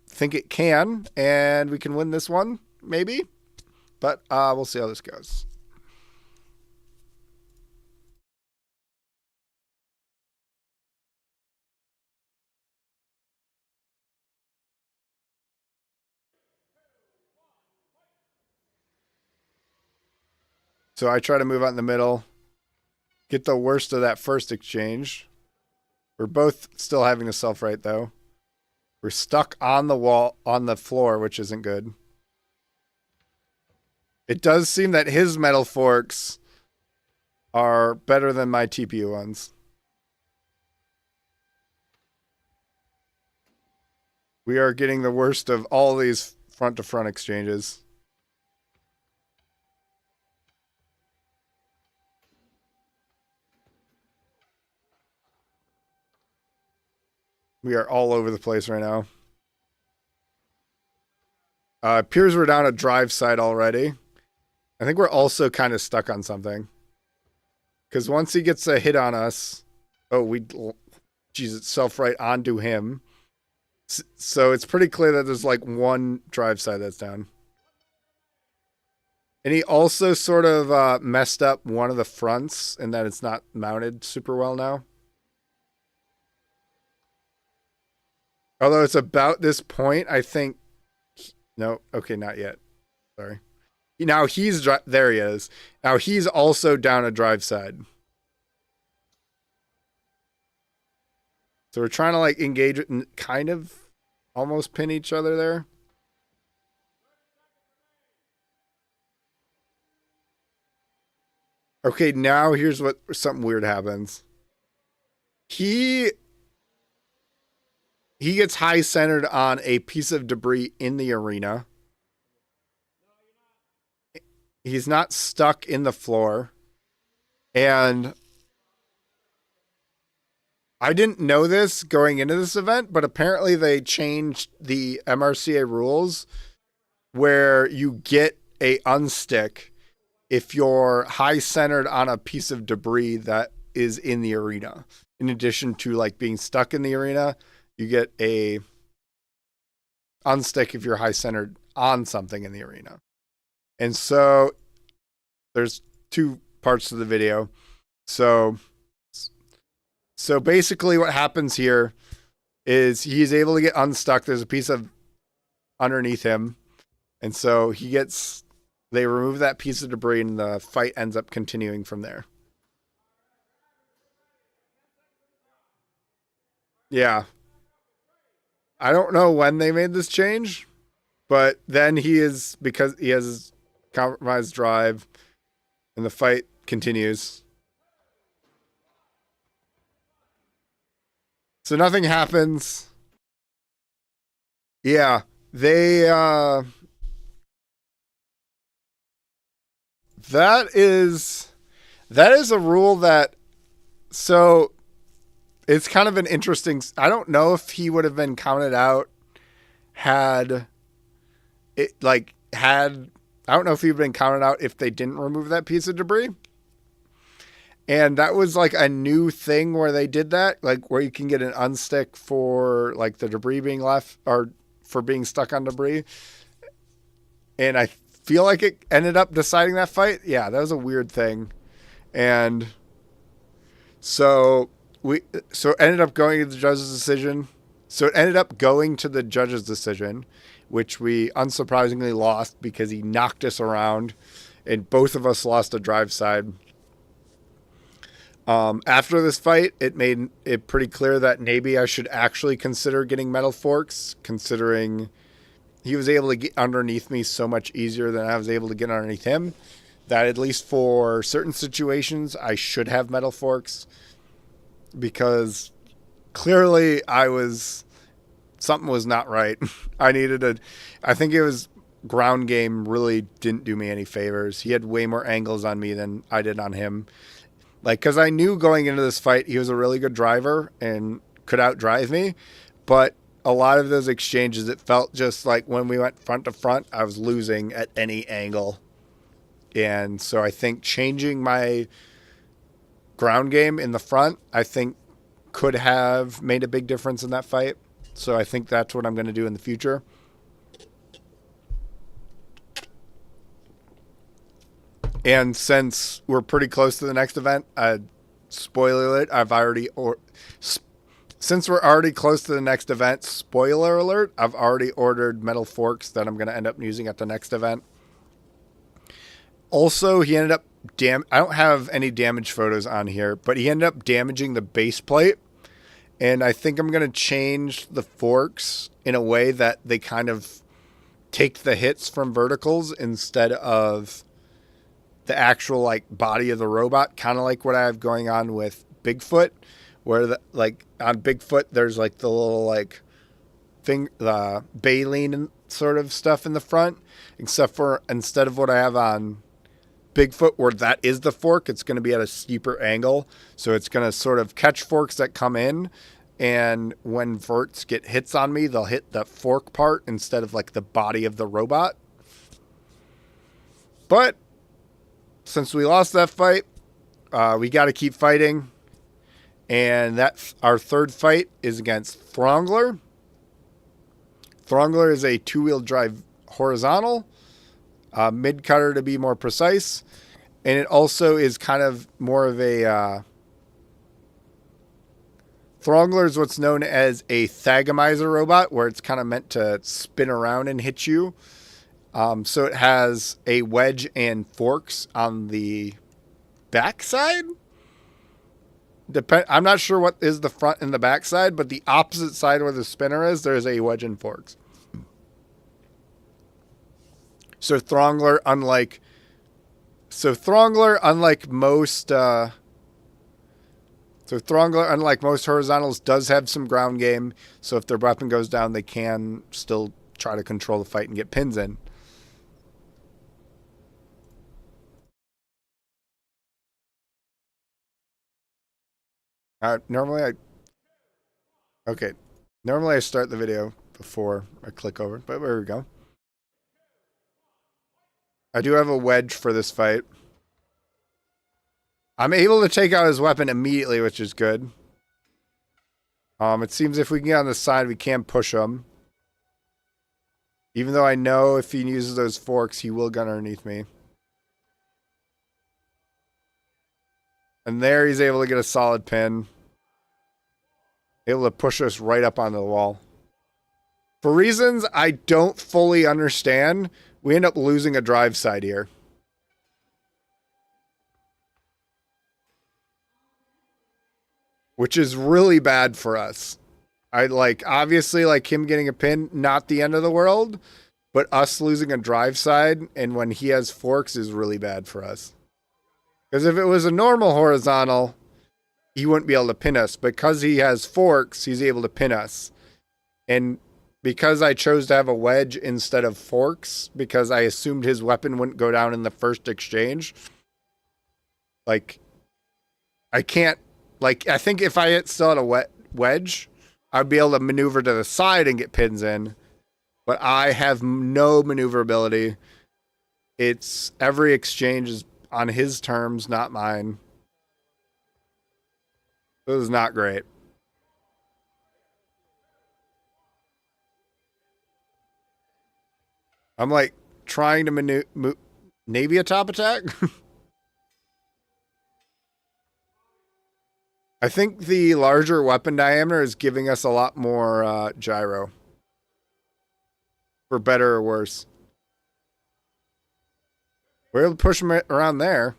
think it can, and we can win this one, maybe. But we'll see how this goes. So I try to move out in the middle, get the worst of that first exchange. We're both still having to self-right, though. We're stuck on the wall, on the floor, which isn't good. It does seem that his metal forks are better than my TPU ones. We are getting the worst of all these front-to-front exchanges. We are all over the place right now. Appears we're down a drive side already. I think we're also kind of stuck on something. Because once he gets a hit on us... Oh, geez, it's self-right onto him. So it's pretty clear that there's like one drive side that's down. And he also sort of messed up one of the fronts in that it's not mounted super well now. Although it's about this point, I think. No, okay, not yet. Sorry. Now there he is. Now he's also down a drive side. So we're trying to like engage and kind of almost pin each other there. Okay, now here's what something weird happens. He gets high centered on a piece of debris in the arena. He's not stuck in the floor. And I didn't know this going into this event, but apparently they changed the MRCA rules where you get a unstick if you're high centered on a piece of debris that is in the arena. In addition to like being stuck in the arena, you get a unstick if you're high centered on something in the arena. And so there's two parts to the video. So basically what happens here is he's able to get unstuck. There's a piece of underneath him. And so they remove that piece of debris and the fight ends up continuing from there. Yeah. I don't know when they made this change, but then because he has compromised drive and the fight continues. So nothing happens. Yeah, that is a rule that, so it's kind of an interesting, I don't know if he would have been counted out I don't know if he'd been counted out if they didn't remove that piece of debris. And that was like a new thing where they did that, like where you can get an unstick for like the debris being left or for being stuck on debris. And I feel like it ended up deciding that fight. Yeah, that was a weird thing. And so it ended up going to the judge's decision. So it ended up going to the judge's decision, which we unsurprisingly lost because he knocked us around and both of us lost a drive side. After this fight, it made it pretty clear that maybe I should actually consider getting metal forks, considering he was able to get underneath me so much easier than I was able to get underneath him, that at least for certain situations, I should have metal forks, because clearly something was not right. I think it was ground game really didn't do me any favors. He had way more angles on me than I did on him. Like, because I knew going into this fight, he was a really good driver and could outdrive me. But a lot of those exchanges, it felt just like when we went front to front, I was losing at any angle. And so I think changing my ground game in the front, I think could have made a big difference in that fight. So I think that's what I'm going to do in the future. And since we're pretty close to the next event, spoiler alert, since we're already close to the next event, spoiler alert, I've already ordered metal forks that I'm going to end up using at the next event. Also, he ended up I don't have any damage photos on here, but he ended up damaging the base plate. And I think I'm going to change the forks in a way that they kind of take the hits from verticals instead of the actual like body of the robot, kind of like what I have going on with Bigfoot, where on Bigfoot there's like the little like the baleen sort of stuff in the front, except for instead of what I have on Bigfoot where that is the fork, it's going to be at a steeper angle, so it's going to sort of catch forks that come in, and when verts get hits on me, they'll hit the fork part instead of like the body of the robot. But since we lost that fight, we got to keep fighting. And our third fight is against Throngler. Throngler is a two-wheel drive horizontal, mid-cutter to be more precise. And it also is kind of more of a Throngler is what's known as a thagomizer robot, where it's kind of meant to spin around and hit you. So it has a wedge and forks on the backside. I'm not sure what is the front and the backside, but the opposite side where the spinner is, there's a wedge and forks. So Throngler, unlike most horizontals, does have some ground game. So if their weapon goes down, they can still try to control the fight and get pins in. Normally I start the video before I click over, but there we go. I do have a wedge for this fight. I'm able to take out his weapon immediately, which is good. It seems if we can get on the side, we can push him. Even though I know if he uses those forks, he will gun underneath me. And there he's able to get a solid pin. Able to push us right up onto the wall. For reasons I don't fully understand, we end up losing a drive side here. Which is really bad for us. Obviously, him getting a pin, not the end of the world, but us losing a drive side and when he has forks is really bad for us. Because if it was a normal horizontal, he wouldn't be able to pin us. Because he has forks, he's able to pin us. And because I chose to have a wedge instead of forks, because I assumed his weapon wouldn't go down in the first exchange, I can't, I think if I still had a wedge, I'd be able to maneuver to the side and get pins in. But I have no maneuverability. It's every exchange is on his terms, not mine. This is not great. I'm trying to maybe a top attack. I think the larger weapon diameter is giving us a lot more gyro. For better or worse. We're able to push him around there.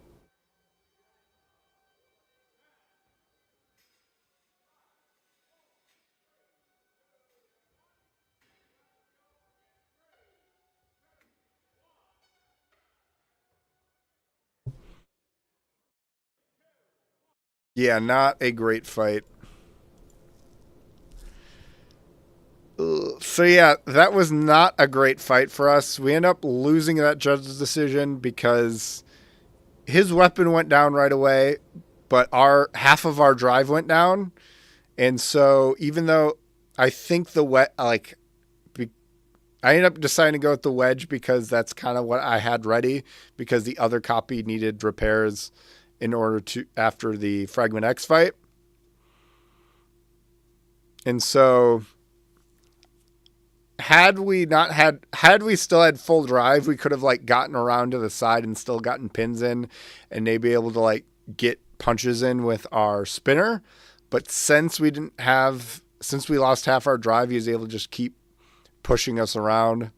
Yeah, not a great fight. So yeah, that was not a great fight for us. We end up losing that judge's decision because his weapon went down right away, but half of our drive went down. And so even though I think I ended up deciding to go with the wedge because that's kind of what I had ready because the other copy needed repairs in order to after the Fragment X fight. And so had we still had full drive, we could have gotten around to the side and still gotten pins in and maybe able to get punches in with our spinner. But since we lost half our drive, he was able to just keep pushing us around.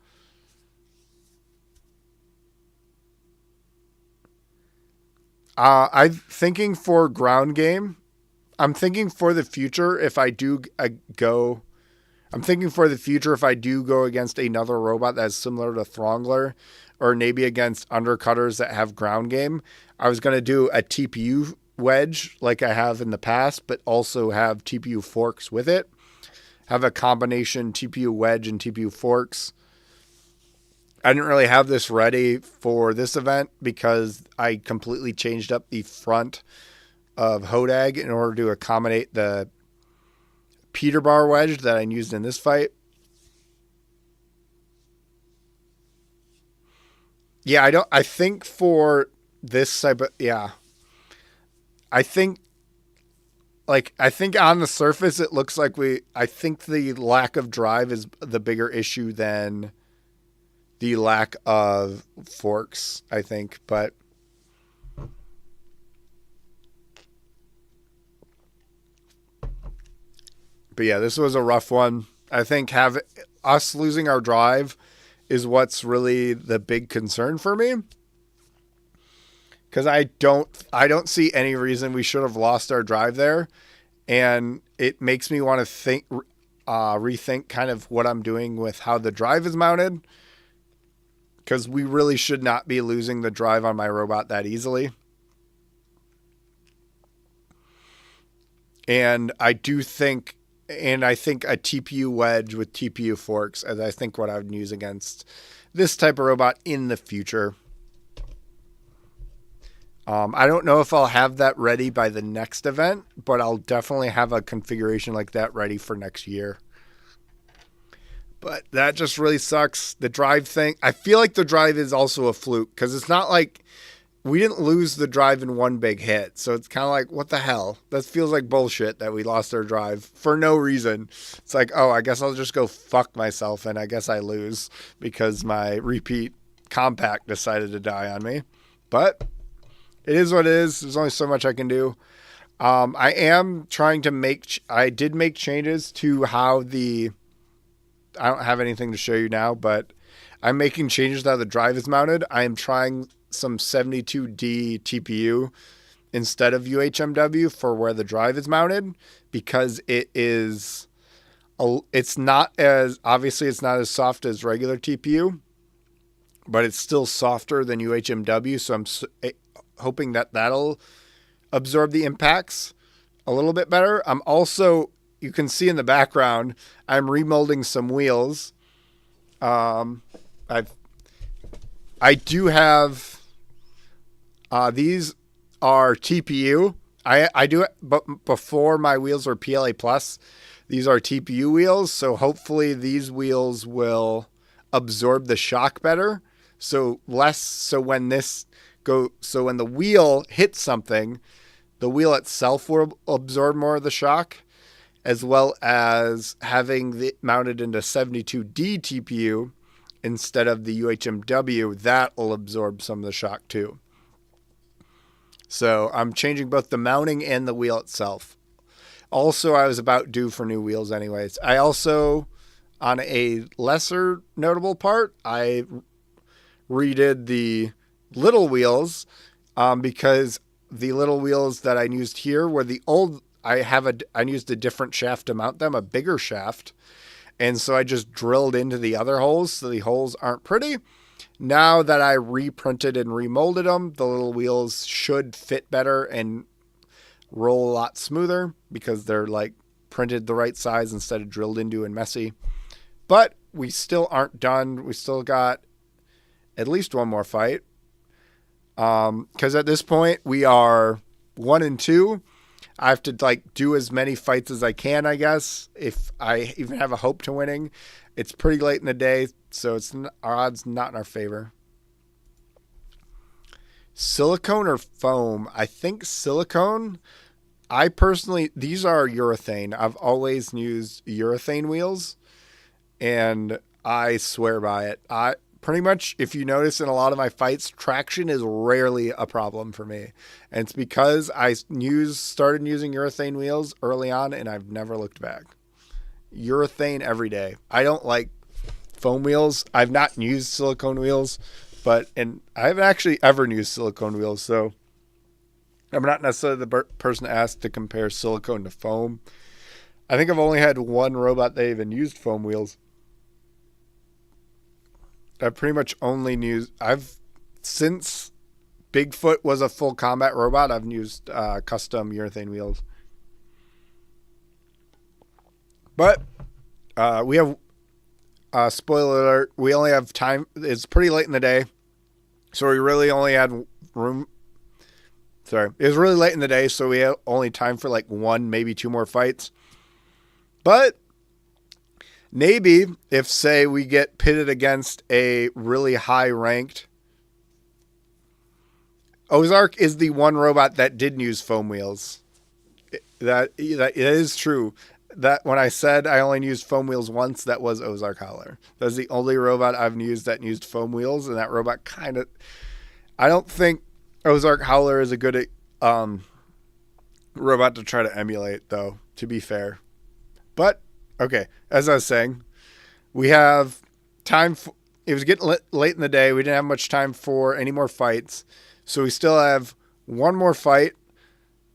I'm thinking for ground game. I'm thinking for the future if I do go against another robot that's similar to Throngler or maybe against undercutters that have ground game. I was going to do a TPU wedge like I have in the past, but also have TPU forks with it. Have a combination TPU wedge and TPU forks. I didn't really have this ready for this event because I completely changed up the front of Hodag in order to accommodate the Peter bar wedge that I used in this fight. Yeah, I think for this type of, yeah. I think on the surface it looks like I think the lack of drive is the bigger issue than the lack of forks, I think, but But yeah, this was a rough one. I think us losing our drive is what's really the big concern for me. Because I don't see any reason we should have lost our drive there. And it makes me want to rethink kind of what I'm doing with how the drive is mounted. Because we really should not be losing the drive on my robot that easily. And I think a TPU wedge with TPU forks, as I think what I would use against this type of robot in the future. I don't know if I'll have that ready by the next event, but I'll definitely have a configuration like that ready for next year. But that just really sucks. The drive thing, I feel like the drive is also a fluke because it's not like we didn't lose the drive in one big hit. So it's kind of like, what the hell? That feels like bullshit that we lost our drive for no reason. It's like, oh, I guess I'll just go fuck myself and I guess I lose because my repeat compact decided to die on me. But it is what it is. There's only so much I can do. I am trying to I did make changes to how I don't have anything to show you now, but I'm making changes to how the drive is mounted. I am trying some 72D TPU instead of UHMW for where the drive is mounted because it's not as soft as regular TPU, but it's still softer than UHMW. So I'm hoping that that'll absorb the impacts a little bit better. I'm also, you can see in the background, I'm remolding some wheels. I do have, these are TPU. I do it, but before my wheels were PLA Plus, these are TPU wheels. So hopefully these wheels will absorb the shock better. So when the wheel hits something, the wheel itself will absorb more of the shock, as well as having it mounted into 72D TPU instead of the UHMW, that will absorb some of the shock too. So I'm changing both the mounting and the wheel itself. Also, I was about due for new wheels anyways. I also, on a lesser notable part, I redid the little wheels because the little wheels that I used here were the old. I used a different shaft to mount them, a bigger shaft. And so I just drilled into the other holes so the holes aren't pretty. Now that I reprinted and remolded them, the little wheels should fit better and roll a lot smoother because they're like printed the right size instead of drilled into and messy. But we still aren't done. We still got at least one more fight. Because at this point we are 1-2. I have to do as many fights as I can, I guess, if I even have a hope to winning. It's pretty late in the day, so our odds not in our favor. Silicone or foam? I think silicone. I personally, these are urethane. I've always used urethane wheels, and I swear by it. Pretty much, if you notice in a lot of my fights, traction is rarely a problem for me. And it's because I started using urethane wheels early on, and I've never looked back. Urethane every day. I don't like foam wheels. I've not used silicone wheels, and I haven't actually ever used silicone wheels, so I'm not necessarily the person asked to compare silicone to foam. I think I've only had one robot that even used foam wheels. I've pretty much only used, since Bigfoot was a full combat robot, I've used custom urethane wheels. But we have, spoiler alert, we only have time. It's pretty late in the day, so we really only had room. Sorry, it was really late in the day, so we had only time for like one, maybe two more fights. But maybe if, say, we get pitted against a really high-ranked... Ozark is the one robot that didn't use foam wheels. That it is true. That when I said I only used foam wheels once, that was Ozark Howler. That's the only robot I've used that used foam wheels, and that robot kind of... I don't think Ozark Howler is a good robot to try to emulate, though, to be fair. But, okay, as I was saying, we have time. It was getting late in the day. We didn't have much time for any more fights. So we still have one more fight.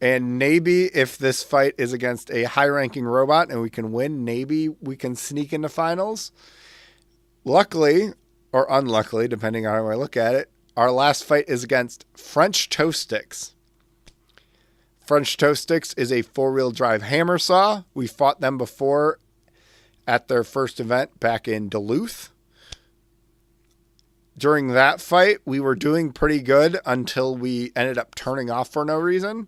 And maybe if this fight is against a high-ranking robot and we can win, maybe we can sneak into finals. Luckily, or unluckily, depending on how I look at it, our last fight is against French Toast Sticks. French Toast Sticks is a four-wheel drive hammer saw. We fought them before at their first event back in Duluth. During that fight, we were doing pretty good until we ended up turning off for no reason.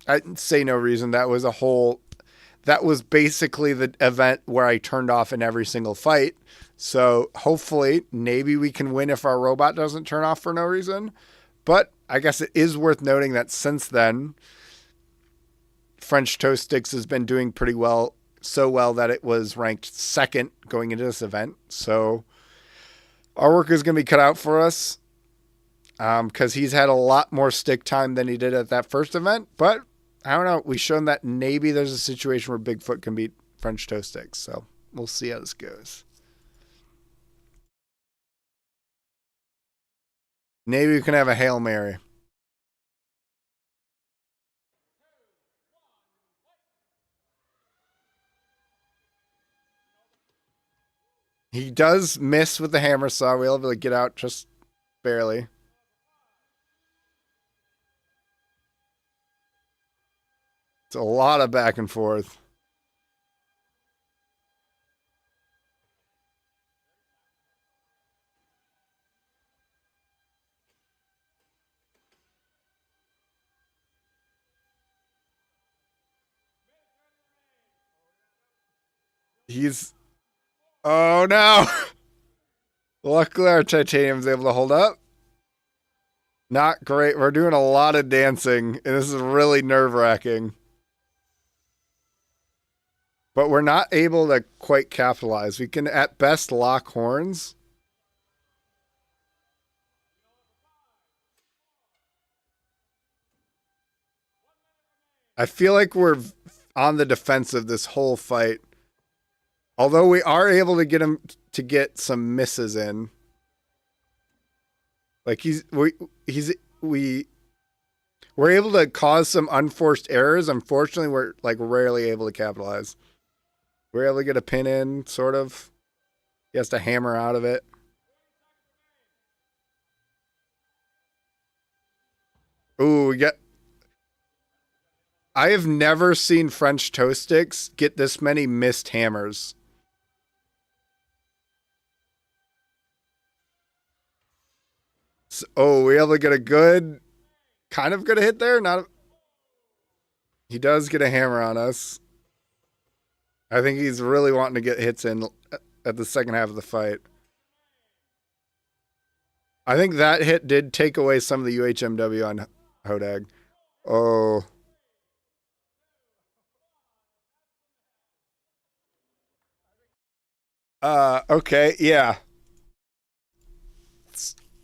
I say no reason. That was basically the event where I turned off in every single fight. So hopefully, maybe we can win if our robot doesn't turn off for no reason. But I guess it is worth noting that since then, French Toast Sticks has been doing pretty well, so well that it was ranked second going into this event. So our work is going to be cut out for us because he's had a lot more stick time than he did at that first event. But I don't know. We've shown that maybe there's a situation where Bigfoot can beat French Toast Sticks. So we'll see how this goes. Maybe we can have a Hail Mary. He does miss with the hammer saw. We'll be able to get out just barely. It's a lot of back and forth. Oh no! Luckily our titanium's able to hold up. Not great. We're doing a lot of dancing, and this is really nerve-wracking. But we're not able to quite capitalize. We can, at best, lock horns. I feel like we're on the defensive this whole fight. Although we are able to get him to get some misses in. Like we're able to cause some unforced errors. Unfortunately, we're like rarely able to capitalize. We're able to get a pin in, sort of. He has to hammer out of it. Ooh, we get. I have never seen French Toast Sticks get this many missed hammers. So, oh, we able to get a good, kind of good hit there. Not. He does get a hammer on us. I think he's really wanting to get hits in at the second half of the fight. I think that hit did take away some of the UHMW on Hodag. Oh. Okay, yeah.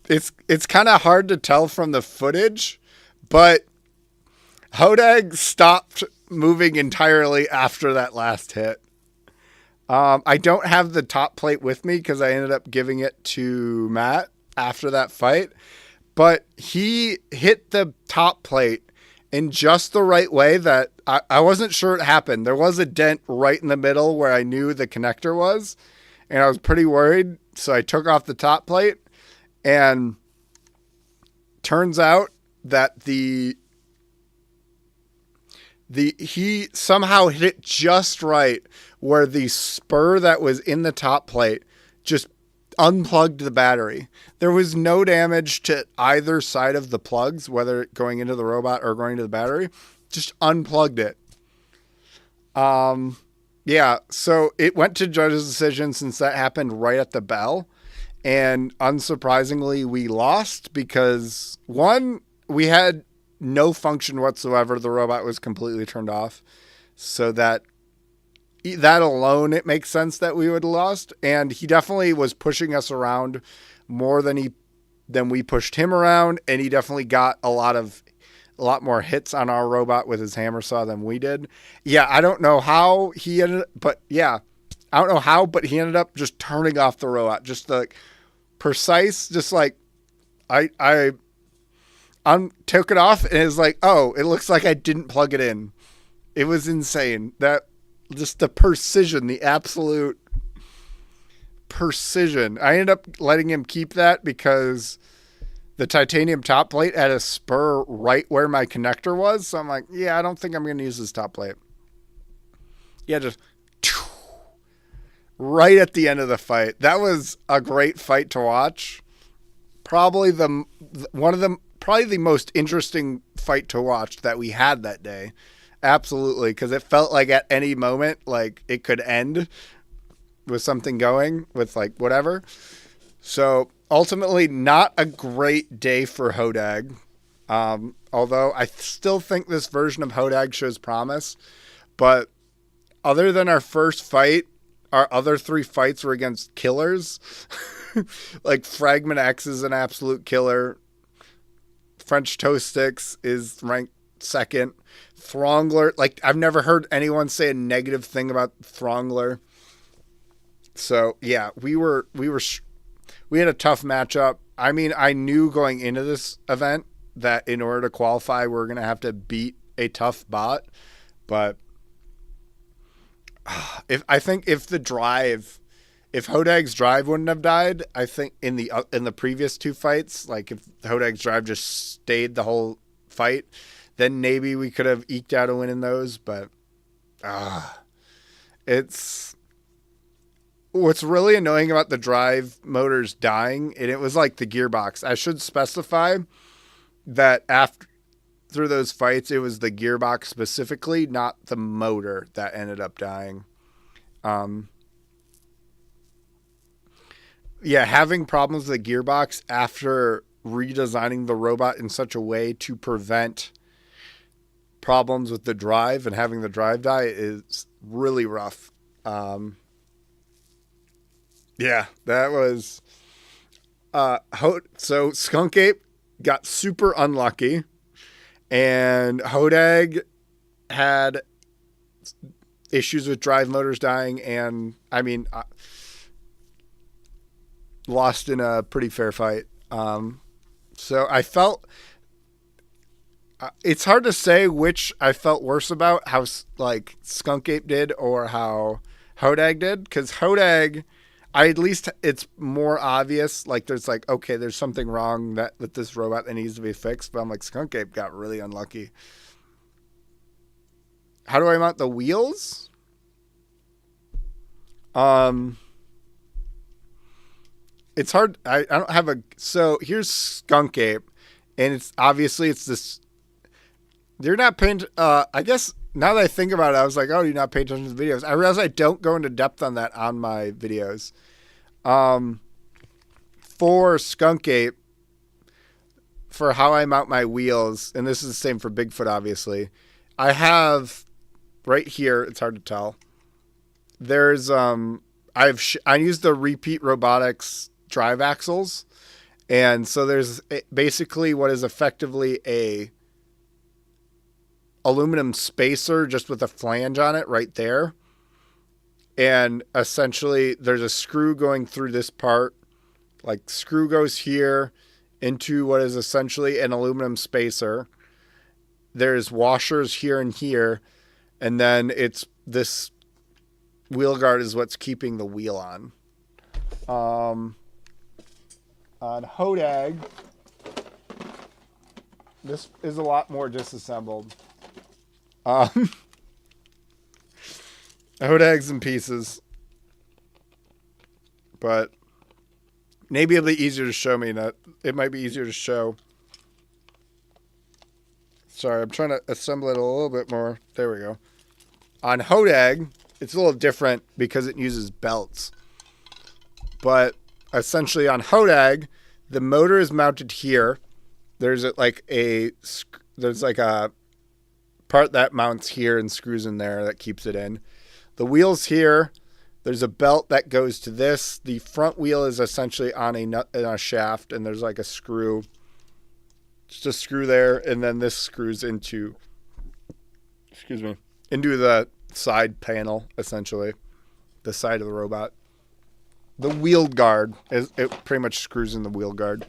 It's kind of hard to tell from the footage, but Hodag stopped moving entirely after that last hit. I don't have the top plate with me because I ended up giving it to Matt after that fight, but he hit the top plate in just the right way that I wasn't sure it happened. There was a dent right in the middle where I knew the connector was, and I was pretty worried, so I took off the top plate, and turns out that he somehow hit it just right where the spur that was in the top plate just unplugged the battery. There was no damage to either side of the plugs, whether going into the robot or going to the battery. Just unplugged it. Yeah, so it went to judge's decision since that happened right at the bell. And unsurprisingly, we lost because, one, we had no function whatsoever. The robot was completely turned off. So that alone, it makes sense that we would have lost. And he definitely was pushing us around more than we pushed him around. And he definitely got a lot of a lot more hits on our robot with his hammer saw than we did. Yeah, I don't know how he ended up, but yeah, I don't know how, but he ended up just turning off the robot. Just like precise, just like I took it off and it was like, oh, it looks like I didn't plug it in. It was insane. That just the precision, the absolute precision. I ended up letting him keep that because the titanium top plate had a spur right where my connector was. So I'm like, yeah, I don't think I'm going to use this top plate. Yeah, just right at the end of the fight. That was a great fight to watch. Probably the most interesting fight to watch that we had that day. Absolutely, because it felt like at any moment, like it could end with something going with like whatever. So ultimately, not a great day for Hodag. Although I still think this version of Hodag shows promise. But other than our first fight, our other 3 fights were against killers. Like Fragment X is an absolute killer. French Toast Sticks is ranked 2nd. Throngler, like I've never heard anyone say a negative thing about Throngler. So yeah, we had a tough matchup. I mean, I knew going into this event that in order to qualify, we're going to have to beat a tough bot. But if Hodag's drive wouldn't have died, I think in the previous 2 fights, like if Hodag's drive just stayed the whole fight, then maybe we could have eked out a win in those. But it's what's really annoying about the drive motors dying, and it was like the gearbox. I should specify that after through those fights, it was the gearbox specifically, not the motor that ended up dying. Yeah, having problems with the gearbox after redesigning the robot in such a way to prevent problems with the drive and having the drive die is really rough. Yeah, that was so Skunk Ape got super unlucky, and Hodag had issues with drive motors dying, and I mean lost in a pretty fair fight. So I felt it's hard to say which I felt worse about, how like Skunk Ape did or how Hodag did, because Hodag, at least it's more obvious. Like there's like, okay, there's something wrong with this robot that needs to be fixed. But I'm like, Skunk Ape got really unlucky. How do I mount the wheels? It's hard. I don't have so here's Skunk Ape, and it's this. You're not paying. I guess now that I think about it, I was like, oh, you're not paying attention to the videos. I realize I don't go into depth on that on my videos. For Skunk Ape, for how I mount my wheels, and this is the same for Bigfoot, obviously. I have right here. It's hard to tell. There's I use the Repeat Robotics drive axles, and so there's basically what is effectively a aluminum spacer just with a flange on it right there. And essentially there's a screw going through this part. Like screw goes here into what is essentially an aluminum spacer. There's washers here and here. And then it's this wheel guard is what's keeping the wheel on. On Hodag, this is a lot more disassembled. Hodag's in pieces, but maybe it'll be easier to show me. It might be easier to show. Sorry, I'm trying to assemble it a little bit more. There we go. On Hodag, it's a little different because it uses belts. But essentially on Hodag, the motor is mounted here. There's like a part that mounts here and screws in there that keeps it in. The wheels here, there's a belt that goes to this. The front wheel is essentially on a shaft, and there's like a screw Just a screw there, and then this screws into, into the side panel, essentially. The side of the robot. The wheel guard, it pretty much screws in the wheel guard.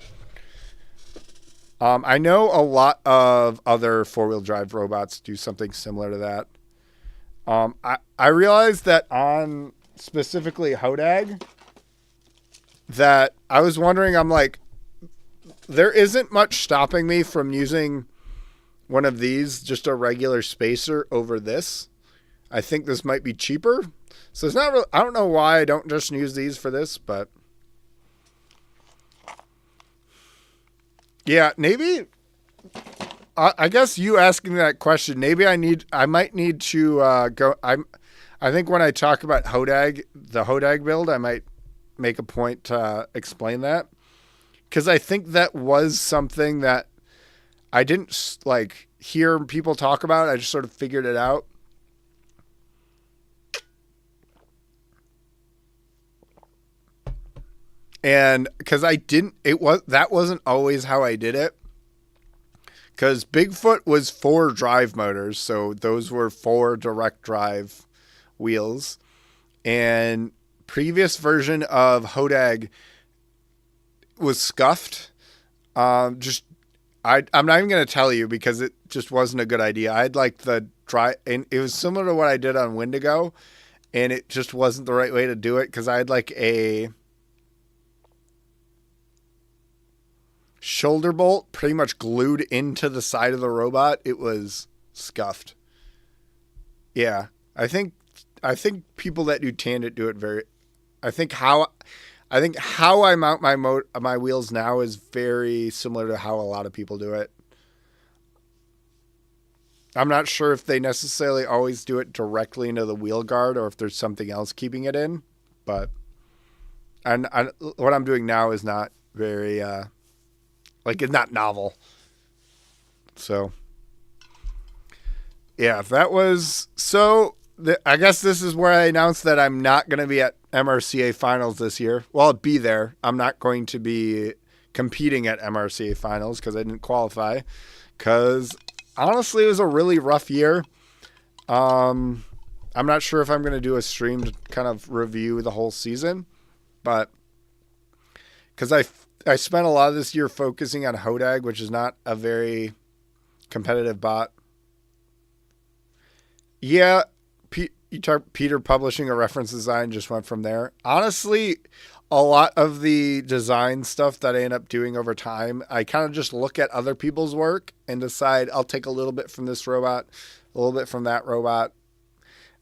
I know a lot of other four-wheel drive robots do something similar to that. I realized that on specifically Hodag, that I was wondering, I'm like, there isn't much stopping me from using one of these, just a regular spacer over this. I think this might be cheaper. So it's not really, I don't know why I don't just use these for this, but yeah, maybe, I guess you asking that question, maybe I might need to go. I think when I talk about Hodag, the Hodag build, I might make a point to explain that. Because I think that was something that I didn't like hear people talk about. I just sort of figured it out. And because that wasn't always how I did it. Because Bigfoot was 4 drive motors. So those were 4 direct drive wheels. And previous version of Hodag was scuffed. I'm not even going to tell you because it just wasn't a good idea. I'd like the and it was similar to what I did on Wendigo, and it just wasn't the right way to do it because I had like a shoulder bolt pretty much glued into the side of the robot. It was scuffed. Yeah, I think people that do tandem do it very. I think how I mount my wheels now is very similar to how a lot of people do it. I'm not sure if they necessarily always do it directly into the wheel guard or if there's something else keeping it in. But what I'm doing now is not very, it's not novel. So, yeah, that was... So, I guess this is where I announced that I'm not going to be at MRCA finals this year. Well, I'll be there. I'm not going to be competing at MRCA finals because I didn't qualify. Because honestly, it was a really rough year. I'm not sure if I'm going to do a stream to kind of review the whole season, but because I spent a lot of this year focusing on Hodag, which is not a very competitive bot. Yeah. Peter publishing a reference design just went from there. Honestly, a lot of the design stuff that I end up doing over time, I kind of just look at other people's work and decide I'll take a little bit from this robot, a little bit from that robot.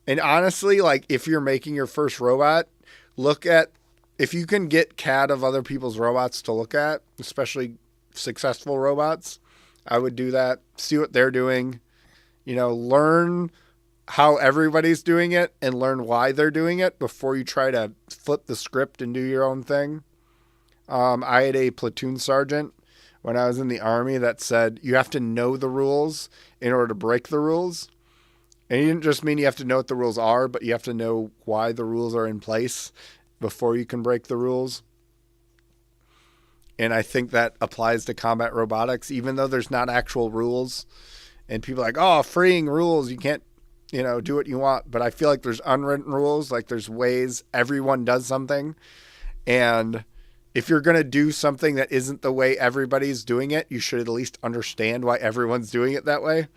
And honestly, like if you're making your first robot, look at, if you can get CAD of other people's robots to look at, especially successful robots, I would do that. See what they're doing, learn how everybody's doing it and learn why they're doing it before you try to flip the script and do your own thing. I had a platoon sergeant when I was in the Army that said you have to know the rules in order to break the rules. And he didn't just mean you have to know what the rules are, but you have to know why the rules are in place before you can break the rules. And I think that applies to combat robotics, even though there's not actual rules. And people are like, oh, freeing rules, you can't, do what you want. But I feel like there's unwritten rules, like there's ways everyone does something. And if you're going to do something that isn't the way everybody's doing it, you should at least understand why everyone's doing it that way.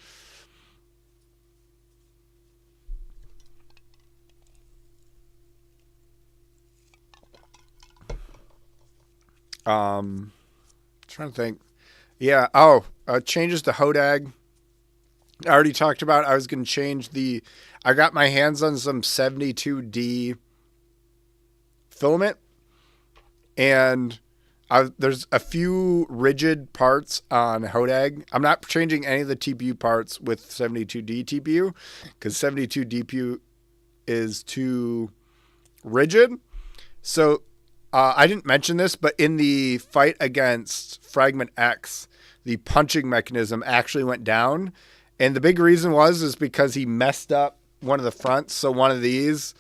Trying to think. Yeah. Oh, changes to Hodag. I already talked about, I was going to change I got my hands on some 72D filament, and there's a few rigid parts on Hodag. I'm not changing any of the TPU parts with 72D TPU because 72 DPU is too rigid. So I didn't mention this, but in the fight against Fragment X, the punching mechanism actually went down. And the big reason is because he messed up one of the fronts. So one of these,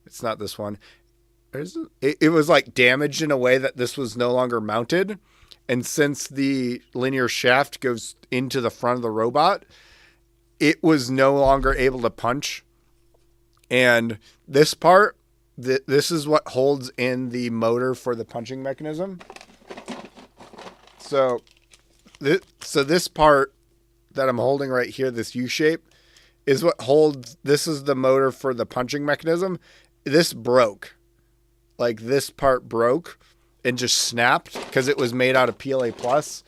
it's not this one. It was like damaged in a way that this was no longer mounted. And since the linear shaft goes into the front of the robot, it was no longer able to punch. And this part, this is what holds in the motor for the punching mechanism. So this part that I'm holding right here, this U shape, is what holds, this is the motor for the punching mechanism. This broke. Like this part broke and just snapped because it was made out of PLA plus.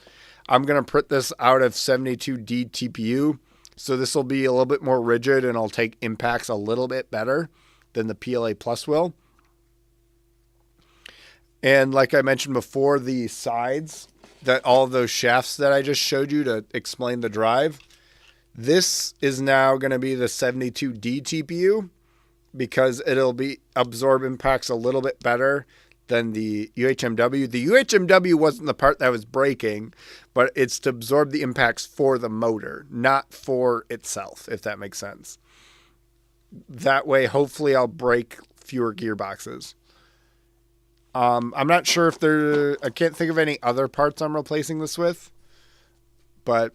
I'm going to print this out of 72D TPU. So this will be a little bit more rigid and I'll take impacts a little bit better than the PLA plus will. And like I mentioned before, the sides, that all of those shafts that I just showed you to explain the drive, this is now going to be the 72D TPU because it'll be absorb impacts a little bit better than the UHMW. The UHMW wasn't the part that was breaking, but it's to absorb the impacts for the motor, not for itself, if that makes sense. That way, hopefully I'll break fewer gearboxes. I'm not sure if I can't think of any other parts I'm replacing this with, but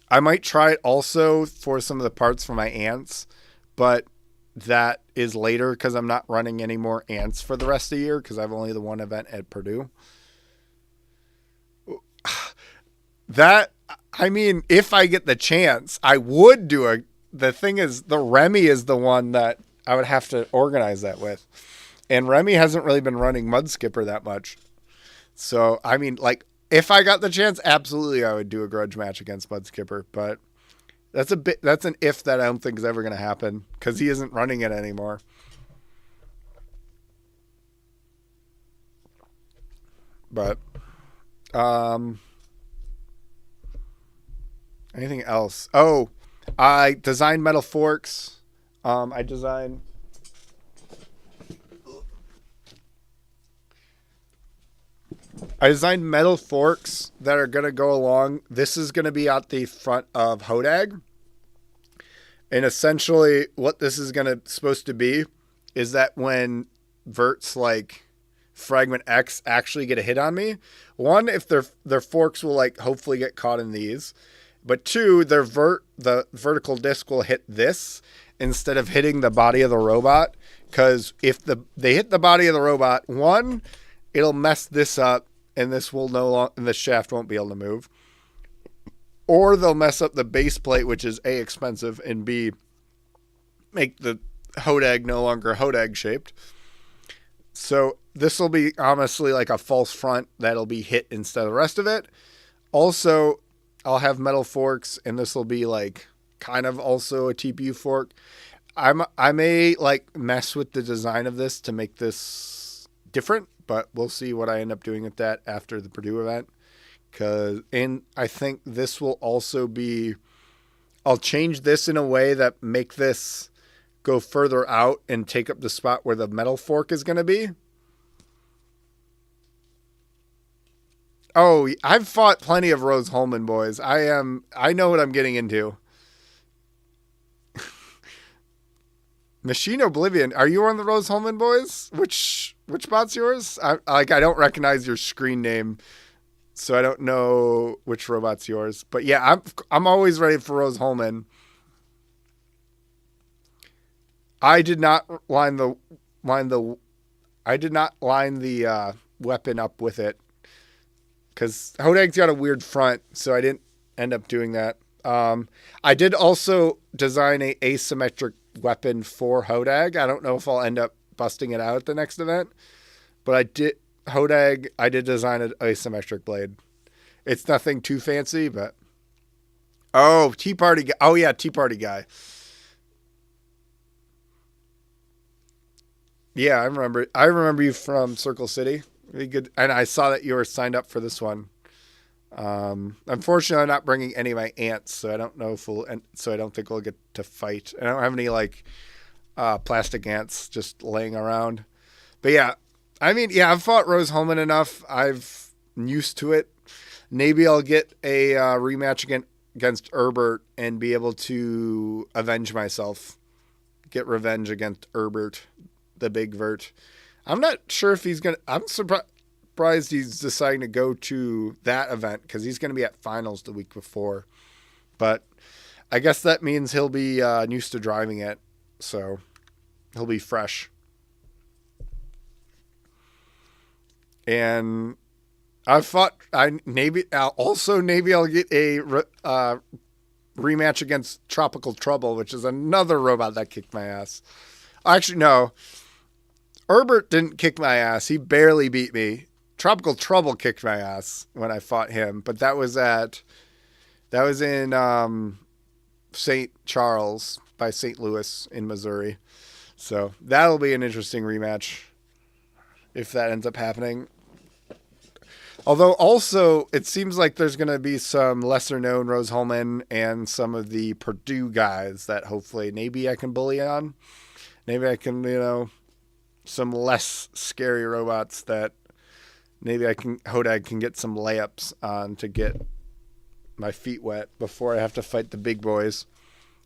I might try it also for some of the parts for my ants, but that is later because I'm not running any more ants for the rest of the year because I've only the one event at Purdue. I mean, if I get the chance, I would do the thing is, the Remy is the one that I would have to organize that with. And Remy hasn't really been running Mud Skipper that much. So, I mean, like, if I got the chance, absolutely I would do a grudge match against Mud Skipper. But that's an if that I don't think is ever going to happen because he isn't running it anymore. But, anything else? Oh, I designed metal forks. I designed metal forks that are going to go along. This is going to be at the front of Hodag. And essentially what this is supposed to be is that when verts like Fragment X actually get a hit on me, one, if their forks will like hopefully get caught in these, but two, the vertical disc will hit this instead of hitting the body of the robot. Because if they hit the body of the robot, one, it'll mess this up and this will and the shaft won't be able to move. Or they'll mess up the base plate, which is A, expensive, and B, make the Hodag no longer Hodag shaped. So this will be honestly like a false front that'll be hit instead of the rest of it. Also, I'll have metal forks, and this will be like kind of also a TPU fork. I may like mess with the design of this to make this different, but we'll see what I end up doing with that after the Purdue event. And I think this will also be, I'll change this in a way that make this go further out and take up the spot where the metal fork is going to be. Oh, I've fought plenty of Rose Holman boys. I know what I'm getting into. Machine Oblivion, are you on the Rose Holman boys? Which bot's yours? I don't recognize your screen name, so I don't know which robot's yours. But yeah, I'm always ready for Rose Holman. I did not line the weapon up with it because Hodag's got a weird front, so I didn't end up doing that. I did also design a asymmetric weapon for Hodag. I don't know if I'll end up busting it out at the next event, but I did design an asymmetric blade. It's nothing too fancy, but Tea Party guy. Oh yeah, Tea Party guy. Yeah, I remember you from Circle City. Really good. And I saw that you were signed up for this one. Unfortunately, I'm not bringing any of my ants, so I don't know so I don't think we'll get to fight. I don't have any like plastic ants just laying around. But yeah, I mean, yeah, I've fought Rose Holman enough. I'm used to it. Maybe I'll get a rematch against Herbert and be able to avenge myself. Get revenge against Herbert, the big vert. I'm not sure if he's gonna. I'm surprised. surprised he's deciding to go to that event because he's going to be at finals the week before. But I guess that means he'll be used to driving it, so he'll be fresh. And maybe I'll get a rematch against Tropical Trouble, which is another robot that kicked my ass. Actually, no. Herbert didn't kick my ass. He barely beat me. Tropical Trouble kicked my ass when I fought him, but that was in St. Charles by St. Louis in Missouri. So that'll be an interesting rematch if that ends up happening. Although also it seems like there's going to be some lesser known Rose Holman and some of the Purdue guys that hopefully maybe I can bully on. Maybe I can, some less scary robots that maybe Hodag can get some layups on to get my feet wet before I have to fight the big boys,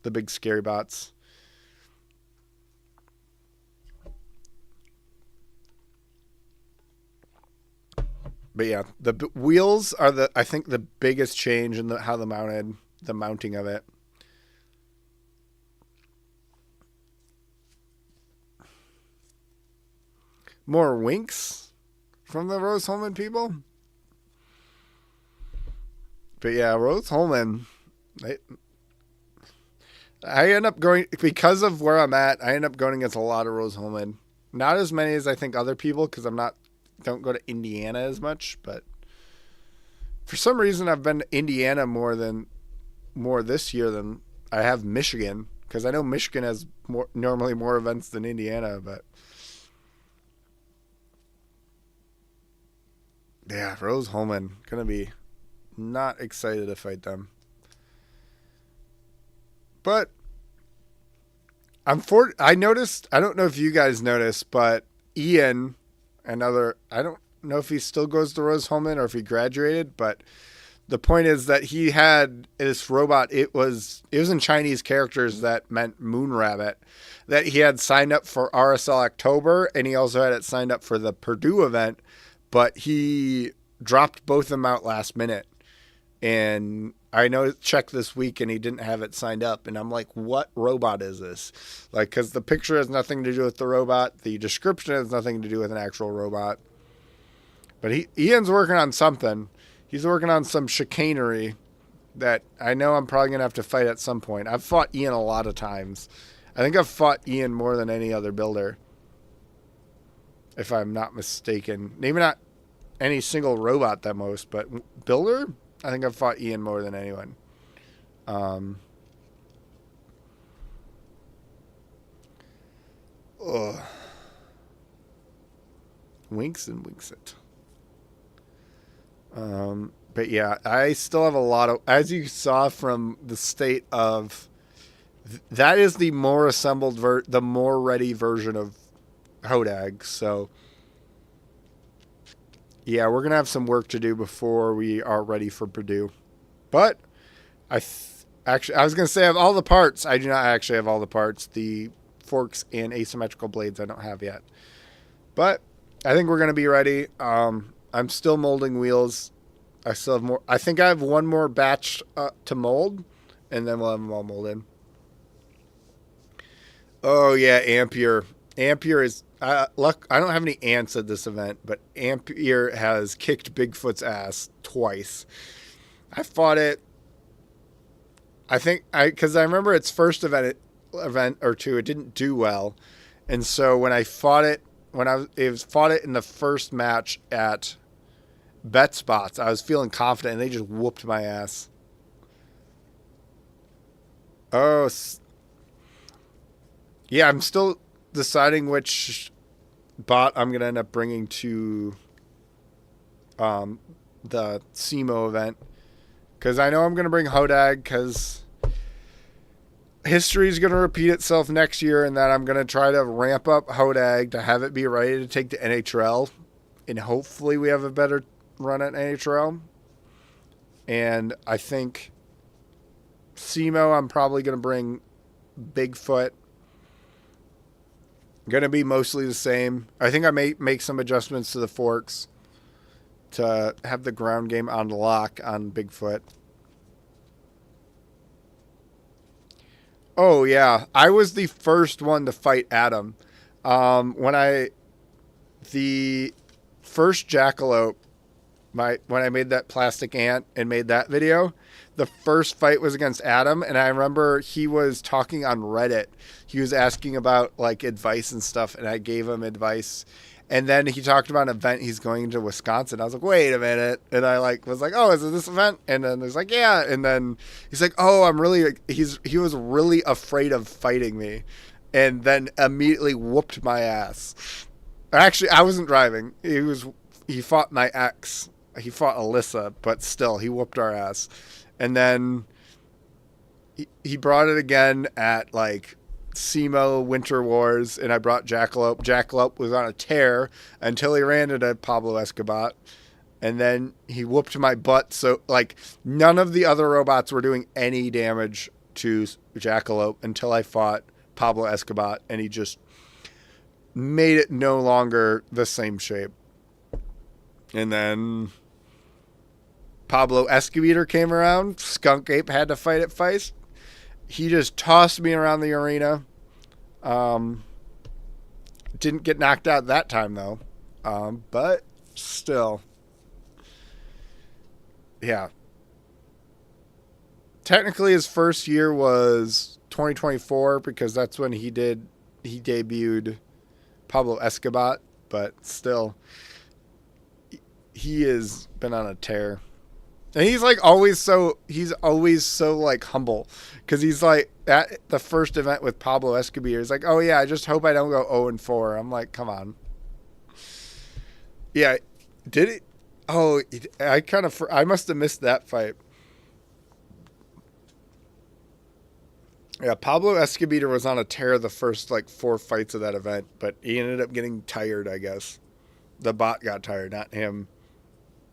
the big scary bots. But yeah, the wheels are I think the biggest change in how the mounting of it. More winks from the Rose Holman people. But yeah, Rose Holman, I end up going, because of where I'm at, I end up going against a lot of Rose Holman. Not as many as I think other people, because don't go to Indiana as much, but for some reason I've been to Indiana more this year than I have Michigan, because I know Michigan has normally more events than Indiana, but yeah, Rose Holman, gonna be not excited to fight them. But I noticed, I don't know if you guys noticed, but Ian, I don't know if he still goes to Rose Holman or if he graduated, but the point is that he had this robot. It was in Chinese characters that meant moon rabbit, that he had signed up for RSL October, and he also had it signed up for the Purdue event, but he dropped both of them out last minute. And I checked this week and he didn't have it signed up. And I'm like, what robot is this? Like, because the picture has nothing to do with the robot. The description has nothing to do with an actual robot. But Ian's working on something. He's working on some chicanery that I know I'm probably going to have to fight at some point. I've fought Ian a lot of times. I think I've fought Ian more than any other builder, if I'm not mistaken. Maybe not any single robot that most, but builder, I think I've fought Ian more than anyone. Winks and winks it. But yeah, I still have a lot of, as you saw from the state of, that is the more assembled, the more ready version of Hodag. So yeah, we're going to have some work to do before we are ready for Purdue. But I was going to say I have all the parts. I do not actually have all the parts. The forks and asymmetrical blades I don't have yet. But I think we're going to be ready. I'm still molding wheels. I still have more. I think I have one more batch to mold, and then we'll have them all molded. Oh, yeah, Ampere. Ampere is... I don't have any ants at this event, but Ampere has kicked Bigfoot's ass twice. I fought it. I think because I remember its first event or two, it didn't do well, and so when I fought it, fought it in the first match at Bet Spots, I was feeling confident, and they just whooped my ass. Oh, yeah, I'm still deciding which bot I'm going to end up bringing to the SEMO event, because I know I'm going to bring Hodag, because history is going to repeat itself next year, and that I'm going to try to ramp up Hodag to have it be ready to take to NHRL, and hopefully we have a better run at NHRL. And I think SEMO, I'm probably going to bring Bigfoot. Going to be mostly the same. I think I may make some adjustments to the forks. to have the ground game on lock on Bigfoot. Oh yeah, I was the first one to fight Adam. When I the first jackalope, when I made that plastic ant and made that video, the first fight was against Adam, and I remember he was talking on Reddit. He was asking about like advice and stuff, and I gave him advice. And then he talked about an event he's going to Wisconsin. I was like, wait a minute. And I was like, oh, is it this event? And then he's like, yeah. And then he's like, oh, he was really afraid of fighting me. And then immediately whooped my ass. Actually, I wasn't driving. He fought my ex. He fought Alyssa, but still, he whooped our ass. And then he brought it again at like SEMO Winter Wars, and I brought Jackalope. Jackalope was on a tear until he ran into Pablo Escobar, and then he whooped my butt. So like none of the other robots were doing any damage to Jackalope until I fought Pablo Escobar, and he just made it no longer the same shape. And then Pablo Escobar came around. Skunk Ape had to fight at Feist. He just tossed me around the arena. Didn't get knocked out that time, though. But still. Yeah. Technically, his first year was 2024 because that's when he debuted Pablo Escobar. But still, he has been on a tear. And he's always so like humble, because he's like at the first event with Pablo Escobar. He's like, oh yeah, I just hope I don't go 0-4. I'm like, come on. Yeah, did it? Oh, I must have missed that fight. Yeah, Pablo Escobar was on a tear the first 4 fights of that event, but he ended up getting tired, I guess. The bot got tired, not him.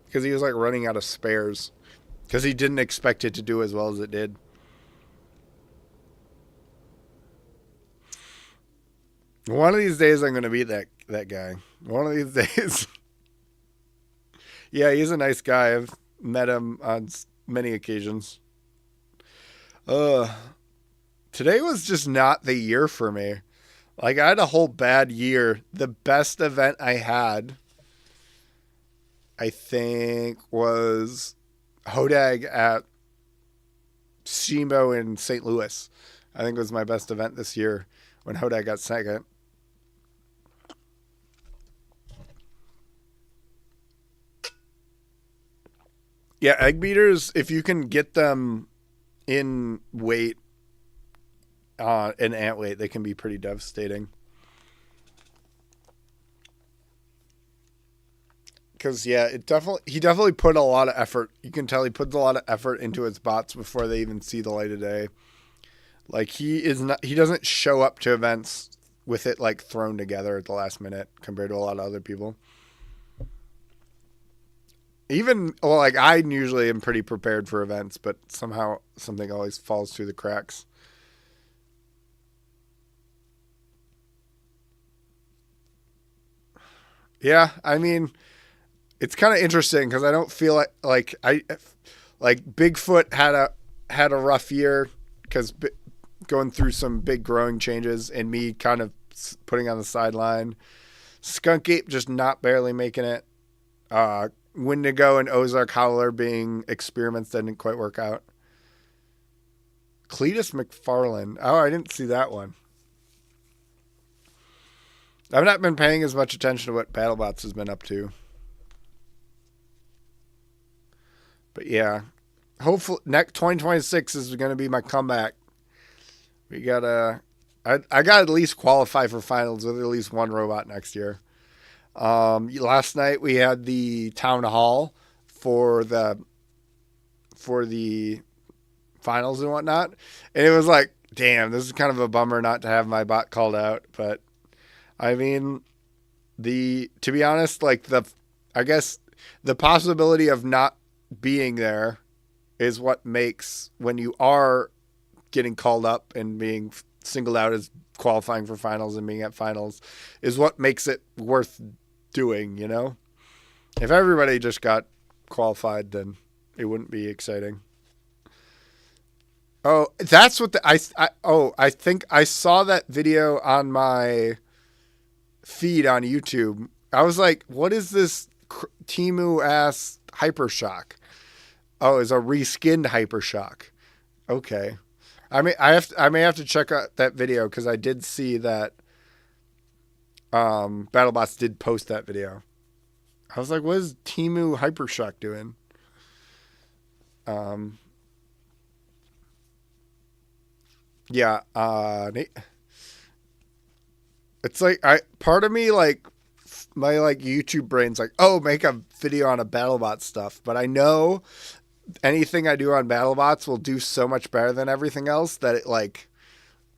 Because he was running out of spares. Because he didn't expect it to do as well as it did. One of these days I'm going to beat that guy. One of these days. Yeah, he's a nice guy. I've met him on many occasions. Today was just not the year for me. I had a whole bad year. The best event I had, I think, was Hodag at SEMO in St. Louis. I think it was my best event this year when Hodag got second. Yeah, egg beaters, if you can get them in weight, in antweight, they can be pretty devastating. Because yeah, he definitely put a lot of effort. You can tell he puts a lot of effort into his bots before they even see the light of day. He doesn't show up to events with it thrown together at the last minute compared to a lot of other people. I usually am pretty prepared for events, but somehow something always falls through the cracks. Yeah, I mean, it's kind of interesting because I don't feel like Bigfoot had a rough year because going through some big growing changes and me kind of putting on the sideline. Skunk Ape just not barely making it. Wendigo and Ozark Howler being experiments that didn't quite work out. Cletus McFarlane. Oh, I didn't see that one. I've not been paying as much attention to what BattleBots has been up to. But yeah, hopefully next 2026 is going to be my comeback. We gotta, I got to at least qualify for finals with at least one robot next year. Last night we had the town hall for the finals and whatnot, and it was damn, this is kind of a bummer not to have my bot called out. But I mean, to be honest, I guess the possibility of not being there is what makes, when you are getting called up and being singled out as qualifying for finals and being at finals, is what makes it worth doing, you know? If everybody just got qualified, then it wouldn't be exciting. Oh, that's what I think I saw that video on my feed on YouTube. I was like, what is this Temu ass Hypershock? Oh, it's a reskinned Hypershock. Okay. I may have to check out that video because I did see that BattleBots did post that video. I was like, what is Temu Hypershock doing? Yeah, it's like part of me like my like YouTube brain's like, oh, make a video on a BattleBot stuff, but I know anything I do on BattleBots will do so much better than everything else that it like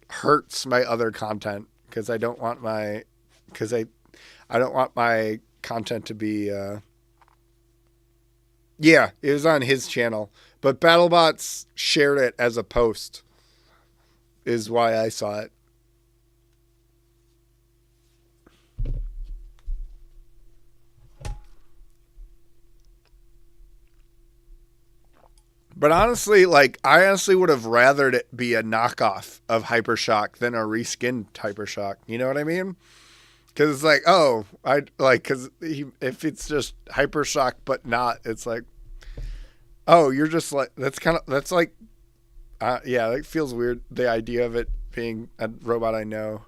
hurts my other content because I don't want my content to be yeah, it was on his channel, but BattleBots shared it as a post is why I saw it. But honestly, like, I honestly would have rathered it be a knockoff of Hypershock than a reskinned Hypershock. You know what I mean? Because it's like, oh, I like, because if it's just Hypershock but not, it's like, oh, you're just like, that's like, yeah, it feels weird. The idea of it being a robot I know.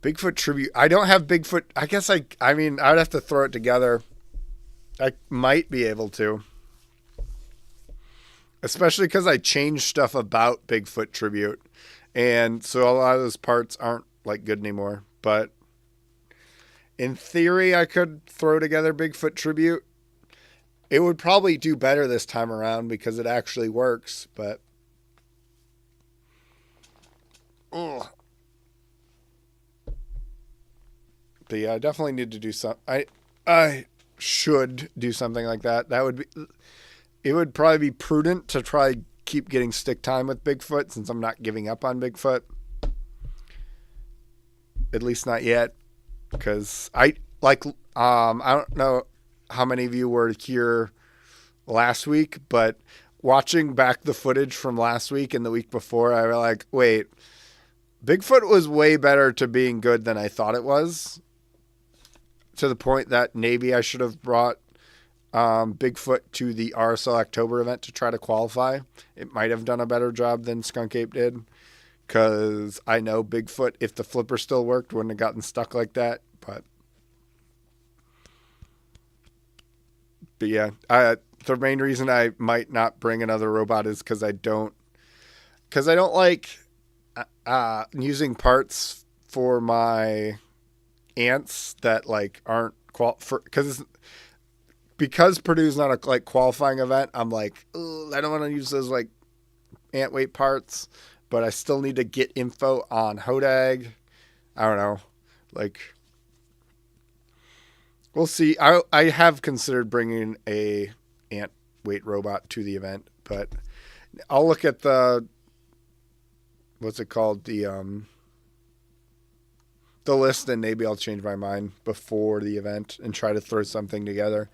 Bigfoot tribute. I don't have Bigfoot. I guess I mean, I'd have to throw it together. I might be able to. Especially because I changed stuff about Bigfoot tribute. And so a lot of those parts aren't like good anymore. But in theory, I could throw together Bigfoot tribute. It would probably do better this time around because it actually works. But ugh. But yeah, I definitely need to do something. I should do something like that. That would be... It would probably be prudent to try keep getting stick time with Bigfoot since I'm not giving up on Bigfoot. At least not yet. Because I don't know how many of you were here last week, but watching back the footage from last week and the week before, I was like, wait, Bigfoot was way better to being good than I thought it was. To the point that maybe I should have brought Bigfoot to the RSL October event to try to qualify. It might have done a better job than Skunk Ape did, because I know Bigfoot, if the flipper still worked, wouldn't have gotten stuck like that. But yeah, the main reason I might not bring another robot is because I don't like using parts for my ants that like aren't because Purdue's not a like qualifying event. I'm like, I don't want to use those like antweight parts, but I still need to get info on Hodag. I don't know, like we'll see. I have considered bringing a antweight robot to the event, but I'll look at the what's it called, the list, and maybe I'll change my mind before the event and try to throw something together.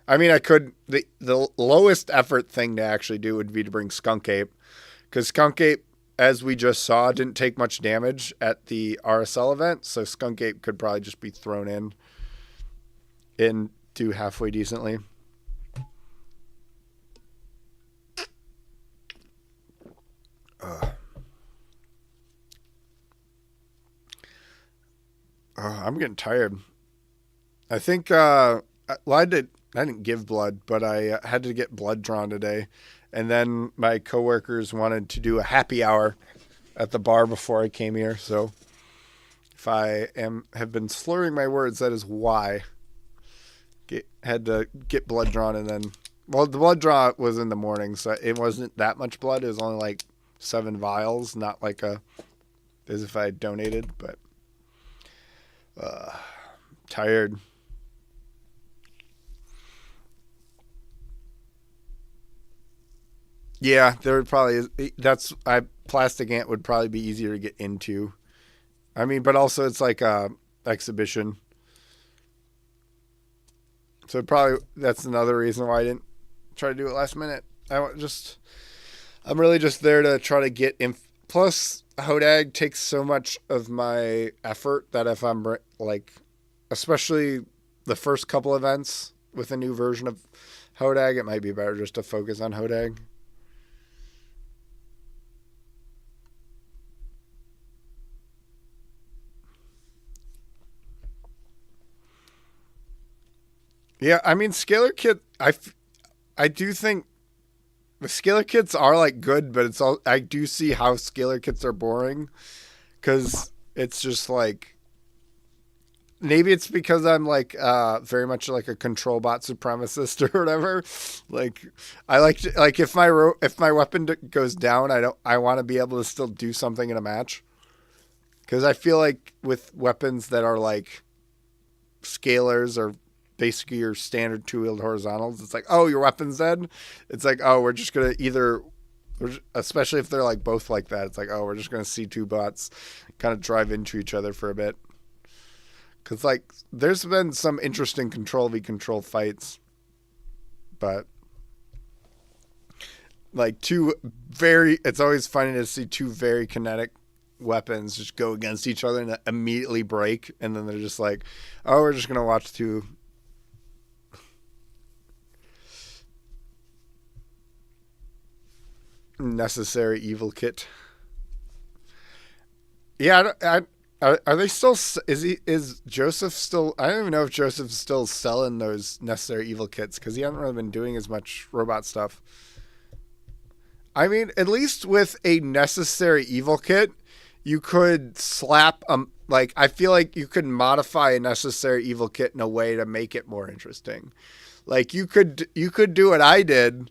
I mean, I could, the lowest effort thing to actually do would be to bring Skunk Ape, because Skunk Ape, as we just saw, didn't take much damage at the RSL event, so Skunk Ape could probably just be thrown in and do halfway decently. I'm getting tired. I think, well, I didn't give blood, but I had to get blood drawn today. And then my coworkers wanted to do a happy hour at the bar before I came here. So if I have been slurring my words, that is why. Had to get blood drawn, and then, well, the blood draw was in the morning, so it wasn't that much blood. It was only like 7 vials, not like as if I had donated, but tired. Yeah, there would probably plastic ant would probably be easier to get into. I mean, but also it's like a exhibition. So probably that's another reason why I didn't try to do it last minute. I'm really just there to try to get plus Hodag takes so much of my effort that if I'm like, especially the first couple events with a new version of Hodag, it might be better just to focus on Hodag. Yeah, I mean, Scalar Kit, I do think the Scalar Kits are like good, but it's all, I do see how Scalar Kits are boring because it's just like, maybe it's because I'm like very much like a control bot supremacist or whatever. Like I like to, like if my weapon goes down, I want to be able to still do something in a match. Because I feel like with weapons that are like scalars or basically your standard two-wheeled horizontals, it's like, oh, your weapon's dead. It's like, oh, we're just gonna either, especially if they're like both like that. It's like, oh, we're just gonna see two bots kind of drive into each other for a bit. Because like there's been some interesting control v control fights, but like it's always funny to see two very kinetic weapons just go against each other and immediately break, and then they're just like, oh, we're just gonna watch two. Necessary evil kit. Yeah, are they still? Is Joseph still? I don't even know if Joseph's still selling those necessary evil kits because he hasn't really been doing as much robot stuff. I mean, at least with a necessary evil kit, you could slap like I feel like you could modify a necessary evil kit in a way to make it more interesting. Like you could do what I did.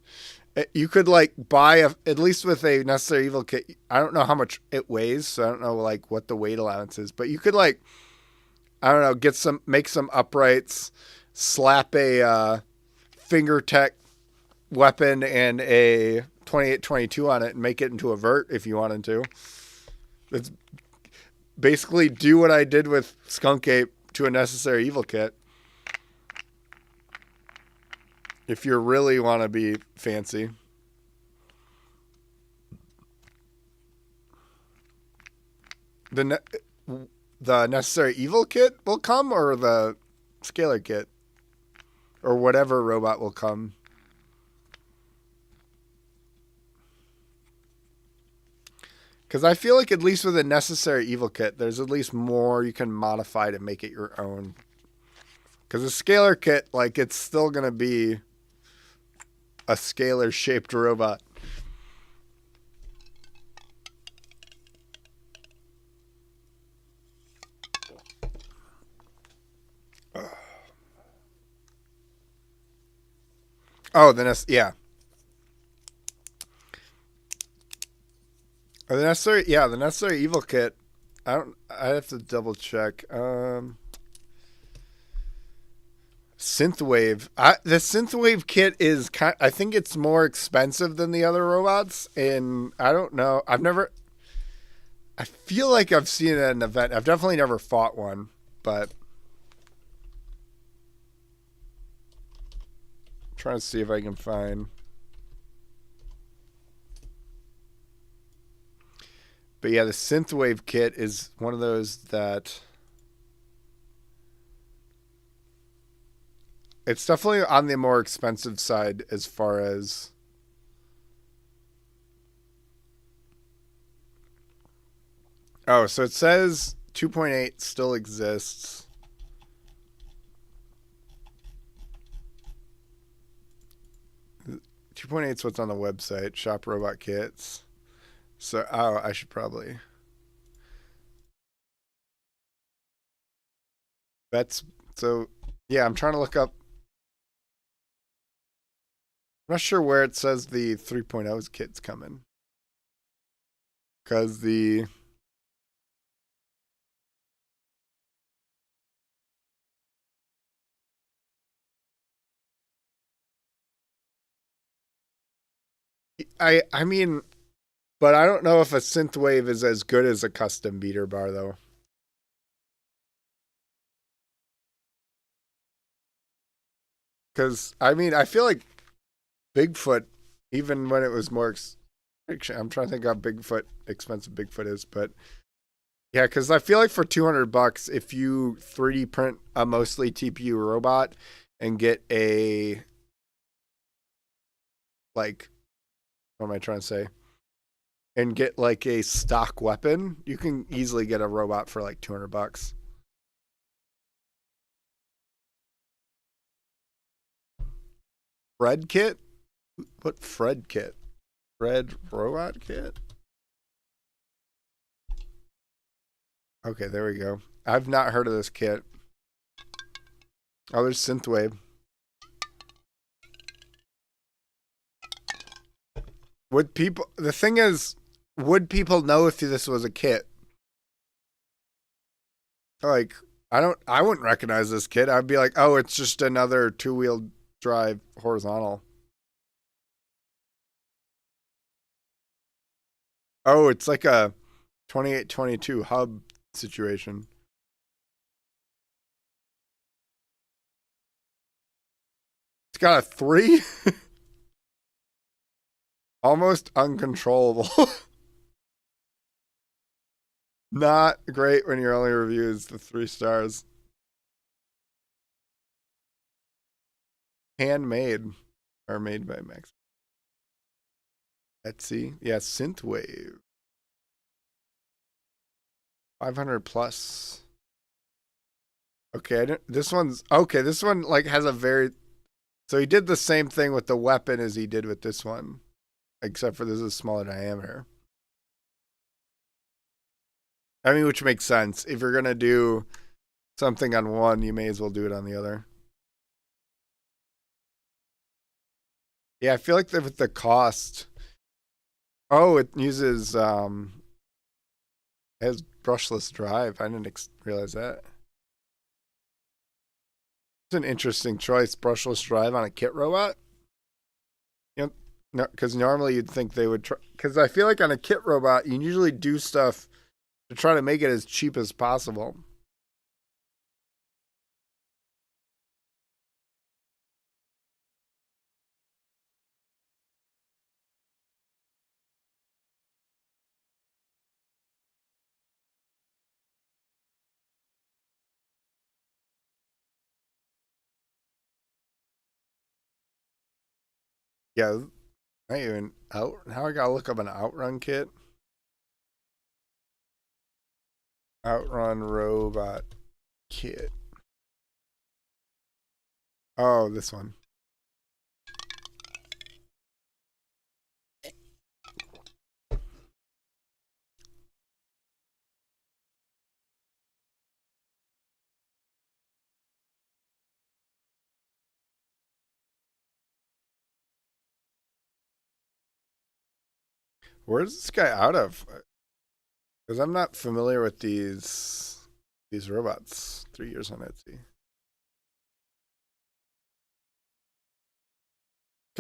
You could like buy at least with a necessary evil kit. I don't know how much it weighs, so I don't know like what the weight allowance is, but you could like, I don't know, make some uprights, slap a finger tech weapon and a 2822 on it and make it into a vert if you wanted to. It's basically do what I did with Skunk Ape to a necessary evil kit. If you really want to be fancy. The necessary evil kit will come, or the scalar kit, or whatever robot will come. Because I feel like at least with a necessary evil kit, there's at least more you can modify to make it your own. Because a scalar kit, like, it's still going to be a scalar shaped robot. Oh, yeah. The necessary evil kit. I have to double check. Synthwave. The Synthwave kit is I think it's more expensive than the other robots, and I don't know. I feel like I've seen it at an event. I've definitely never fought one, but I'm trying to see if I can find. But yeah, the Synthwave kit is one of those that it's definitely on the more expensive side as far as oh, so it says 2.8 still exists. Two 2.8 is what's on the website, Shop Robot Kits. So, oh, I should probably. That's so. Yeah, I'm trying to look up. I'm not sure where it says the 3.0's kit's coming. Because the. I mean, but I don't know if a synthwave is as good as a custom beater bar, though. Because, I mean, I feel like Bigfoot, even when it was more, I'm trying to think how expensive Bigfoot is, but yeah, because I feel like for $200, if you 3D print a mostly TPU robot and get a, like, what am I trying to say? And get like a stock weapon, you can easily get a robot for like $200. Fred kit? What Fred kit? Fred robot kit? Okay, there we go. I've not heard of this kit. Oh, there's Synthwave. Would people, the thing is, would people know if this was a kit? Like, I wouldn't recognize this kit. I'd be like, oh, it's just another 2-wheel drive horizontal. Oh, it's like a 2822 hub situation. It's got a 3? Almost uncontrollable. Not great when your only review is the 3 stars. Handmade. Or made by Max. Etsy. Yeah, Synthwave. 500 plus. Okay, this one's okay. This one like has a very, so he did the same thing with the weapon as he did with this one, except for this is a smaller diameter. I mean, which makes sense. If you're gonna do something on one, you may as well do it on the other. Yeah, I feel like with the cost. Oh, it uses it has brushless drive. I didn't realize that. It's an interesting choice, brushless drive on a kit robot. You know, no, because normally you'd think they would try. Because I feel like on a kit robot, you usually do stuff to try to make it as cheap as possible. Yeah, I even out. How I gotta look up an outrun kit. Outrun robot kit. Oh, this one. Where's this guy out of? Because I'm not familiar with these robots. 3 years on Etsy.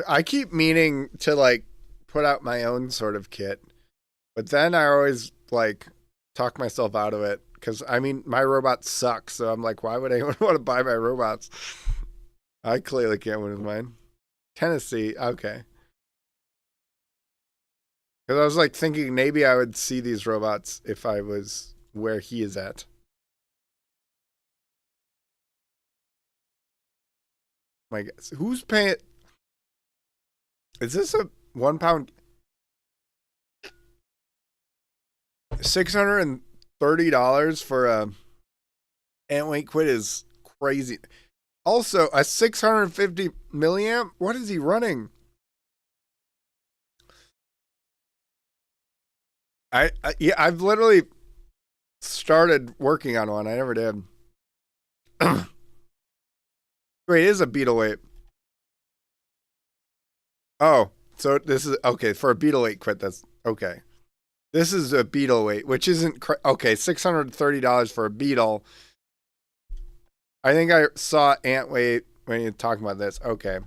I keep meaning to like put out my own sort of kit, but then I always like talk myself out of it because I mean my robots suck. So I'm like, why would anyone want to buy my robots? I clearly can't win with mine. Tennessee, okay. Because I was like thinking maybe I would see these robots if I was where he is at. My guess, who's paying? Is this a 1 pound? $630 for a antweight quid is crazy. Also, a 650 milliamp. What is he running? Yeah, I've literally started working on one. I never did. Wait, it is a beetleweight. Oh, so this is okay for a beetleweight quit. That's okay. This is a beetleweight, which isn't okay. $630 for a beetle. I think I saw antweight when you're talking about this. Okay,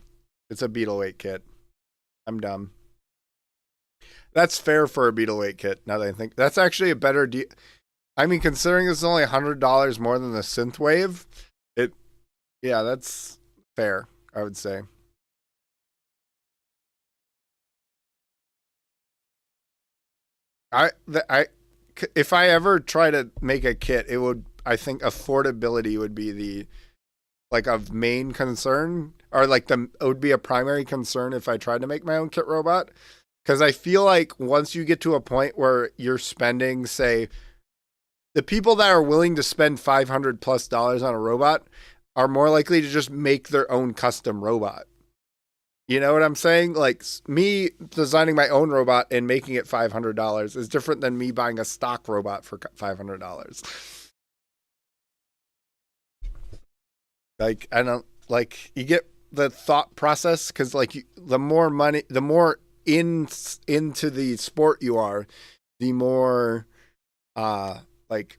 it's a beetleweight kit. I'm dumb. That's fair for a beetleweight kit. Now that I think that's actually a better deal. I mean, considering it's only $100 more than the Synthwave, yeah, that's fair. I would say. I if I ever try to make a kit, it would, I think affordability would be the like a main concern, or like it would be a primary concern if I tried to make my own kit robot, because I feel like once you get to a point where you're spending, say, the people that are willing to spend $500+ on a robot are more likely to just make their own custom robot. You know what I'm saying? Like me designing my own robot and making it $500 is different than me buying a stock robot for $500. Like I don't like you get the thought process, because like the more money, the more into the sport you are, the more like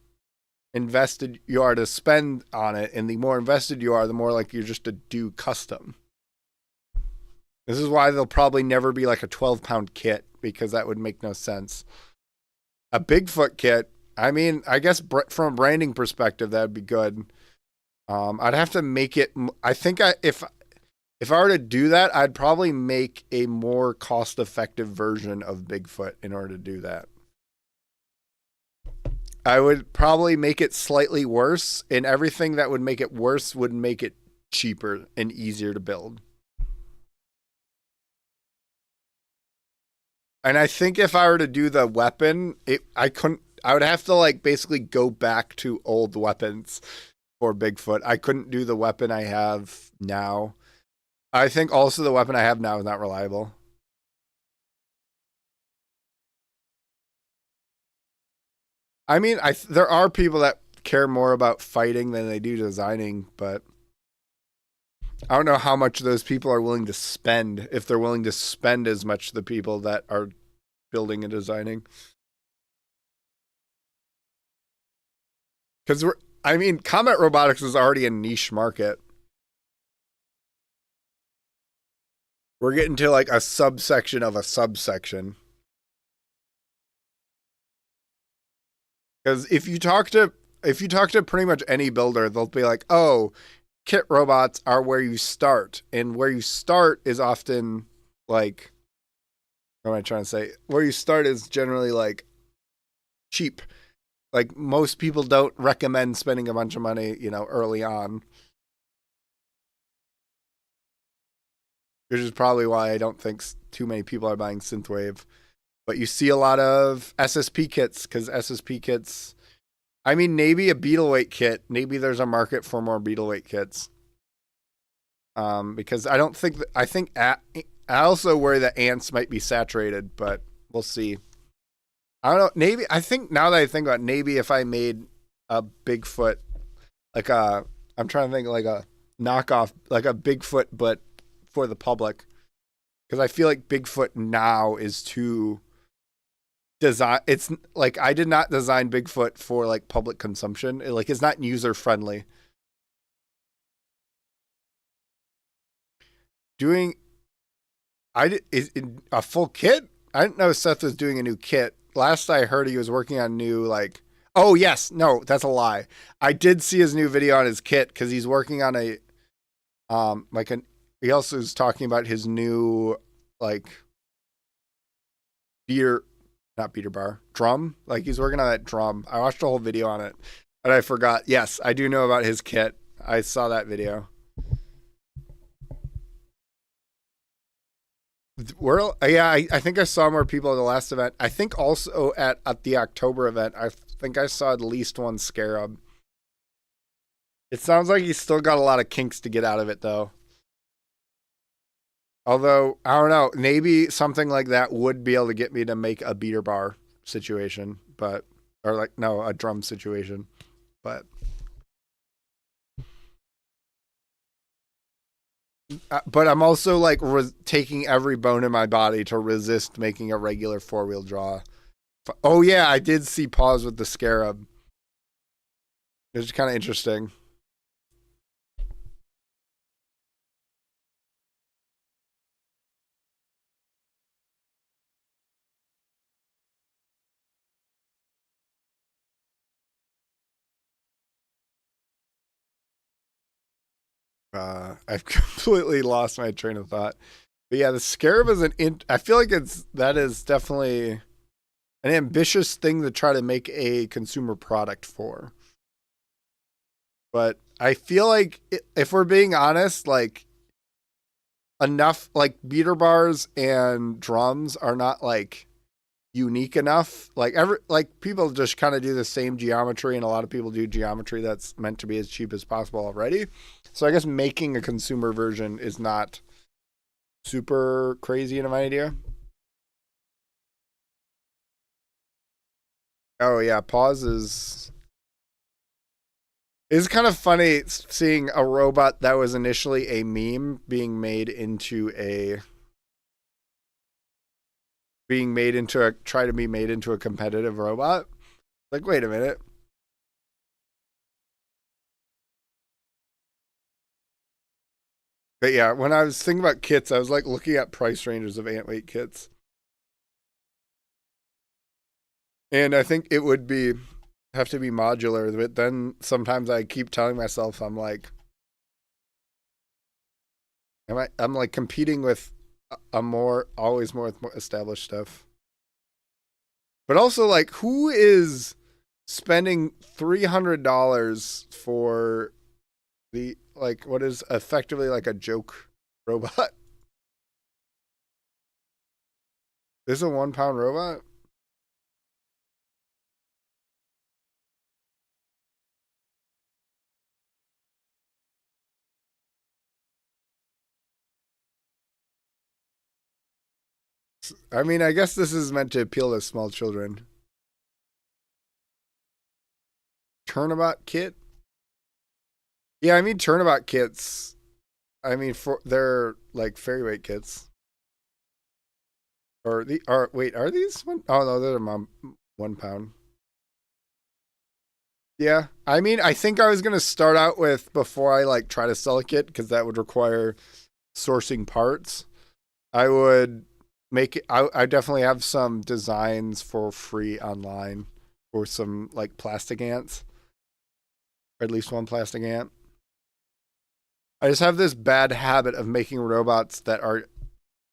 invested you are to spend on it, and the more invested you are, the more like you're just to do custom. This is why there'll probably never be like a 12-pound kit, because that would make no sense. A Bigfoot kit, I mean, I guess from a branding perspective, that'd be good. I'd have to make it. I think if I were to do that, I'd probably make a more cost-effective version of Bigfoot in order to do that. I would probably make it slightly worse, and everything that would make it worse would make it cheaper and easier to build. And I think if I were to do the weapon, I couldn't. I would have to like basically go back to old weapons for Bigfoot. I couldn't do the weapon I have now. I think also the weapon I have now is not reliable. I mean, there are people that care more about fighting than they do designing, but I don't know how much those people are willing to spend, if they're willing to spend as much the people that are building and designing. Because I mean, combat robotics is already a niche market. We're getting to like a subsection of a subsection. Because if you talk to pretty much any builder, they'll be like, "Oh, kit robots are where you start," and where you start is often like, what am I trying to say? Where you start is generally like cheap. Like most people don't recommend spending a bunch of money, early on. Which is probably why I don't think too many people are buying synthwave. But you see a lot of SSP kits, because SSP kits, I mean, maybe a beetleweight kit. Maybe there's a market for more beetleweight kits. Because I don't think I think I also worry that ants might be saturated, but we'll see. I don't know. Maybe I think now that I think about it, maybe if I made a Bigfoot, like I'm trying to think like a knockoff, like a Bigfoot, but for the public, because I feel like Bigfoot now is too design. It's like I did not design Bigfoot for like public consumption. It's not user friendly. Doing is a full kit. I didn't know Seth was doing a new kit. Last I heard, he was working on new like. Oh yes, no, that's a lie. I did see his new video on his kit, because he's working on a like an. He also is talking about his new like beer, not beater bar, drum. Like he's working on that drum. I watched a whole video on it, but I forgot. Yes, I do know about his kit. I saw that video. Yeah, I think I saw more people at the last event. I think also at the October event, I think I saw at least one scarab. It sounds like he's still got a lot of kinks to get out of it, though. Although, I don't know, maybe something like that would be able to get me to make a beater bar situation, or like, no, a drum situation. But I'm also like taking every bone in my body to resist making a regular 4-wheel draw. Oh yeah, I did see Pause with the scarab. It was kind of interesting. I've completely lost my train of thought. But yeah, the scarab is I feel like that is definitely an ambitious thing to try to make a consumer product for. But I feel like if we're being honest, like enough like beater bars and drums are not like unique enough. Like people just kind of do the same geometry, and a lot of people do geometry that's meant to be as cheap as possible already. So I guess making a consumer version is not super crazy in my idea. Oh yeah, pause is kind of funny seeing a robot that was initially a meme try to be made into a competitive robot. Like, wait a minute. But yeah, when I was thinking about kits, I was like looking at price ranges of antweight kits. And I think it would be have to be modular, but then sometimes I keep telling myself I'm like I'm like competing with a more always more with more established stuff. But also like who is spending $300 for the like what is effectively like a joke robot? This is a 1 pound robot? I mean, I guess this is meant to appeal to small children. Turnabout kit? Yeah, I mean turnabout kits. I mean for they're like fairy weight kits. Or the are wait, are these one? Oh no, they're 1 pound. Yeah. I mean, I think I was gonna start out with before I like try to sell a kit, because that would require sourcing parts. I would make it I definitely have some designs for free online for some like plastic ants. Or at least one plastic ant. I just have this bad habit of making robots that are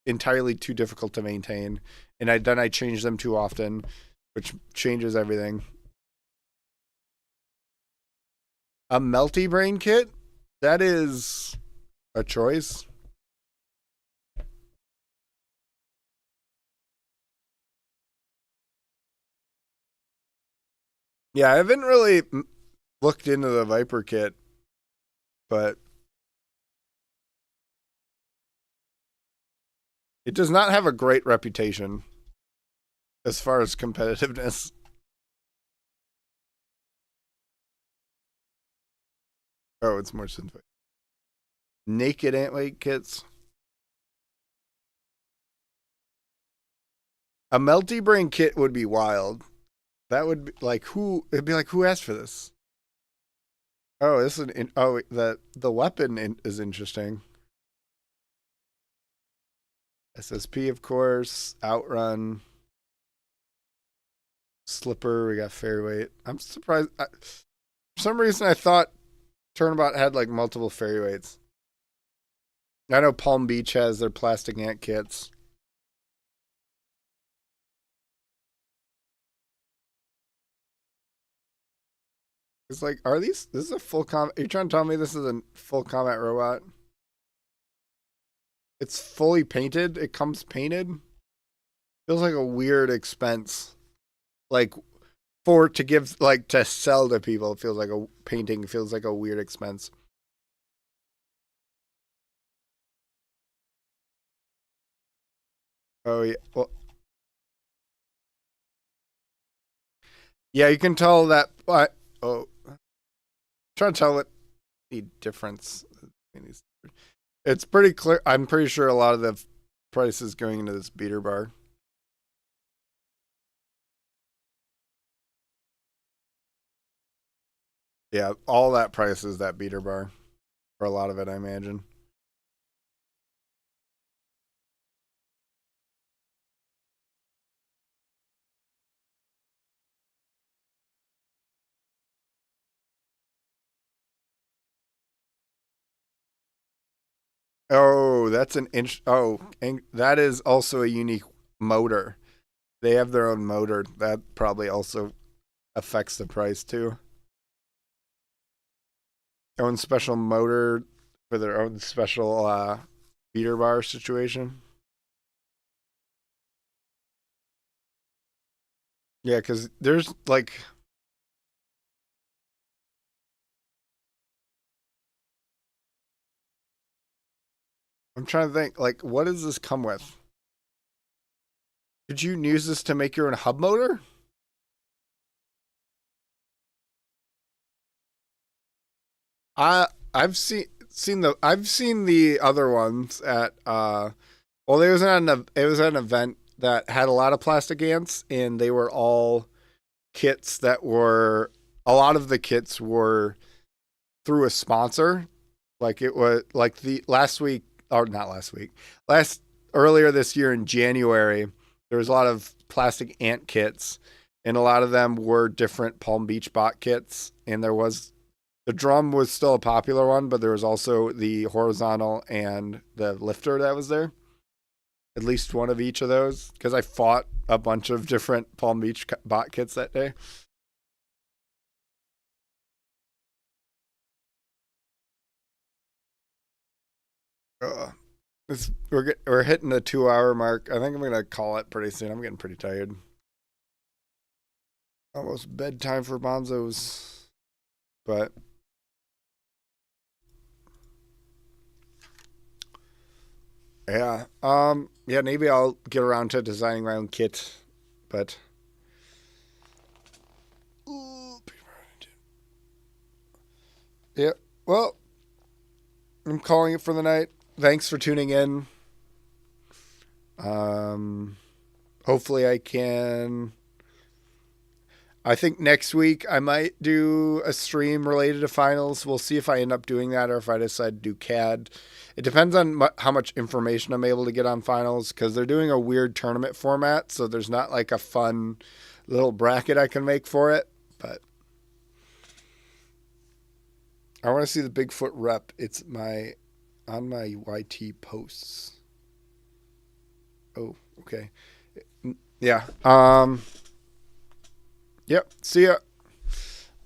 entirely too difficult to maintain, and then I change them too often, which changes everything. A melty brain kit? That is a choice. Yeah, I haven't really looked into the Viper kit, but it does not have a great reputation as far as competitiveness. Oh, it's more synthetic. Naked antweight kits. A melty brain kit would be wild. That would be like who? It'd be like who asked for this? Oh, this is the weapon is interesting. SSP, of course. Outrun, Slipper. We got Fairweight. I'm surprised. For some reason, I thought Turnabout had like multiple Fairweights. I know Palm Beach has their plastic ant kits. It's like, are these? This is a full combat. Are you trying to tell me this is a full combat robot? It's fully painted. It comes painted. Feels like a weird expense. Like for to give like to sell to people, it feels like a painting feels like a weird expense. Oh yeah. Well, yeah, you can tell that. Oh, trying to tell what the difference between these. It's pretty clear. I'm pretty sure a lot of the prices going into this beater bar. Yeah, all that price is that beater bar, for a lot of it, I imagine. Oh, that's an inch. Oh, and that is also a unique motor. They have their own motor. That probably also affects the price too. Own special motor for their own special beater bar situation. Yeah, because there's like I'm trying to think like what does this come with? Could you use this to make your own hub motor? I I've seen the other ones at well it was at an event that had a lot of plastic ants and they were all kits that were a lot of the kits were through a sponsor. Like it was like the last week or not last week. Last earlier this year in January, there was a lot of plastic ant kits and a lot of them were different Palm Beach bot kits and there was the drum was still a popular one, but there was also the horizontal and the lifter that was there. At least one of each of those because I fought a bunch of different Palm Beach bot kits that day. We're hitting the 2 hour mark. I think I'm gonna call it pretty soon. I'm getting pretty tired. Almost bedtime for Bonzos, but yeah, yeah. Maybe I'll get around to designing my own kit, but yeah. Well, I'm calling it for the night. Thanks for tuning in. Um, hopefully I can. I think next week I might do a stream related to finals. We'll see if I end up doing that or if I decide to do CAD. It depends on how much information I'm able to get on finals because they're doing a weird tournament format. So there's not like a fun little bracket I can make for it. But I want to see the Bigfoot rep. It's my on my YT posts. Oh, okay. Yeah. Yep. See ya.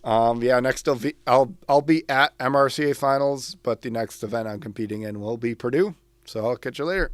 Yeah. Next, I'll be at MRCA finals, but the next event I'm competing in will be Purdue. So I'll catch you later.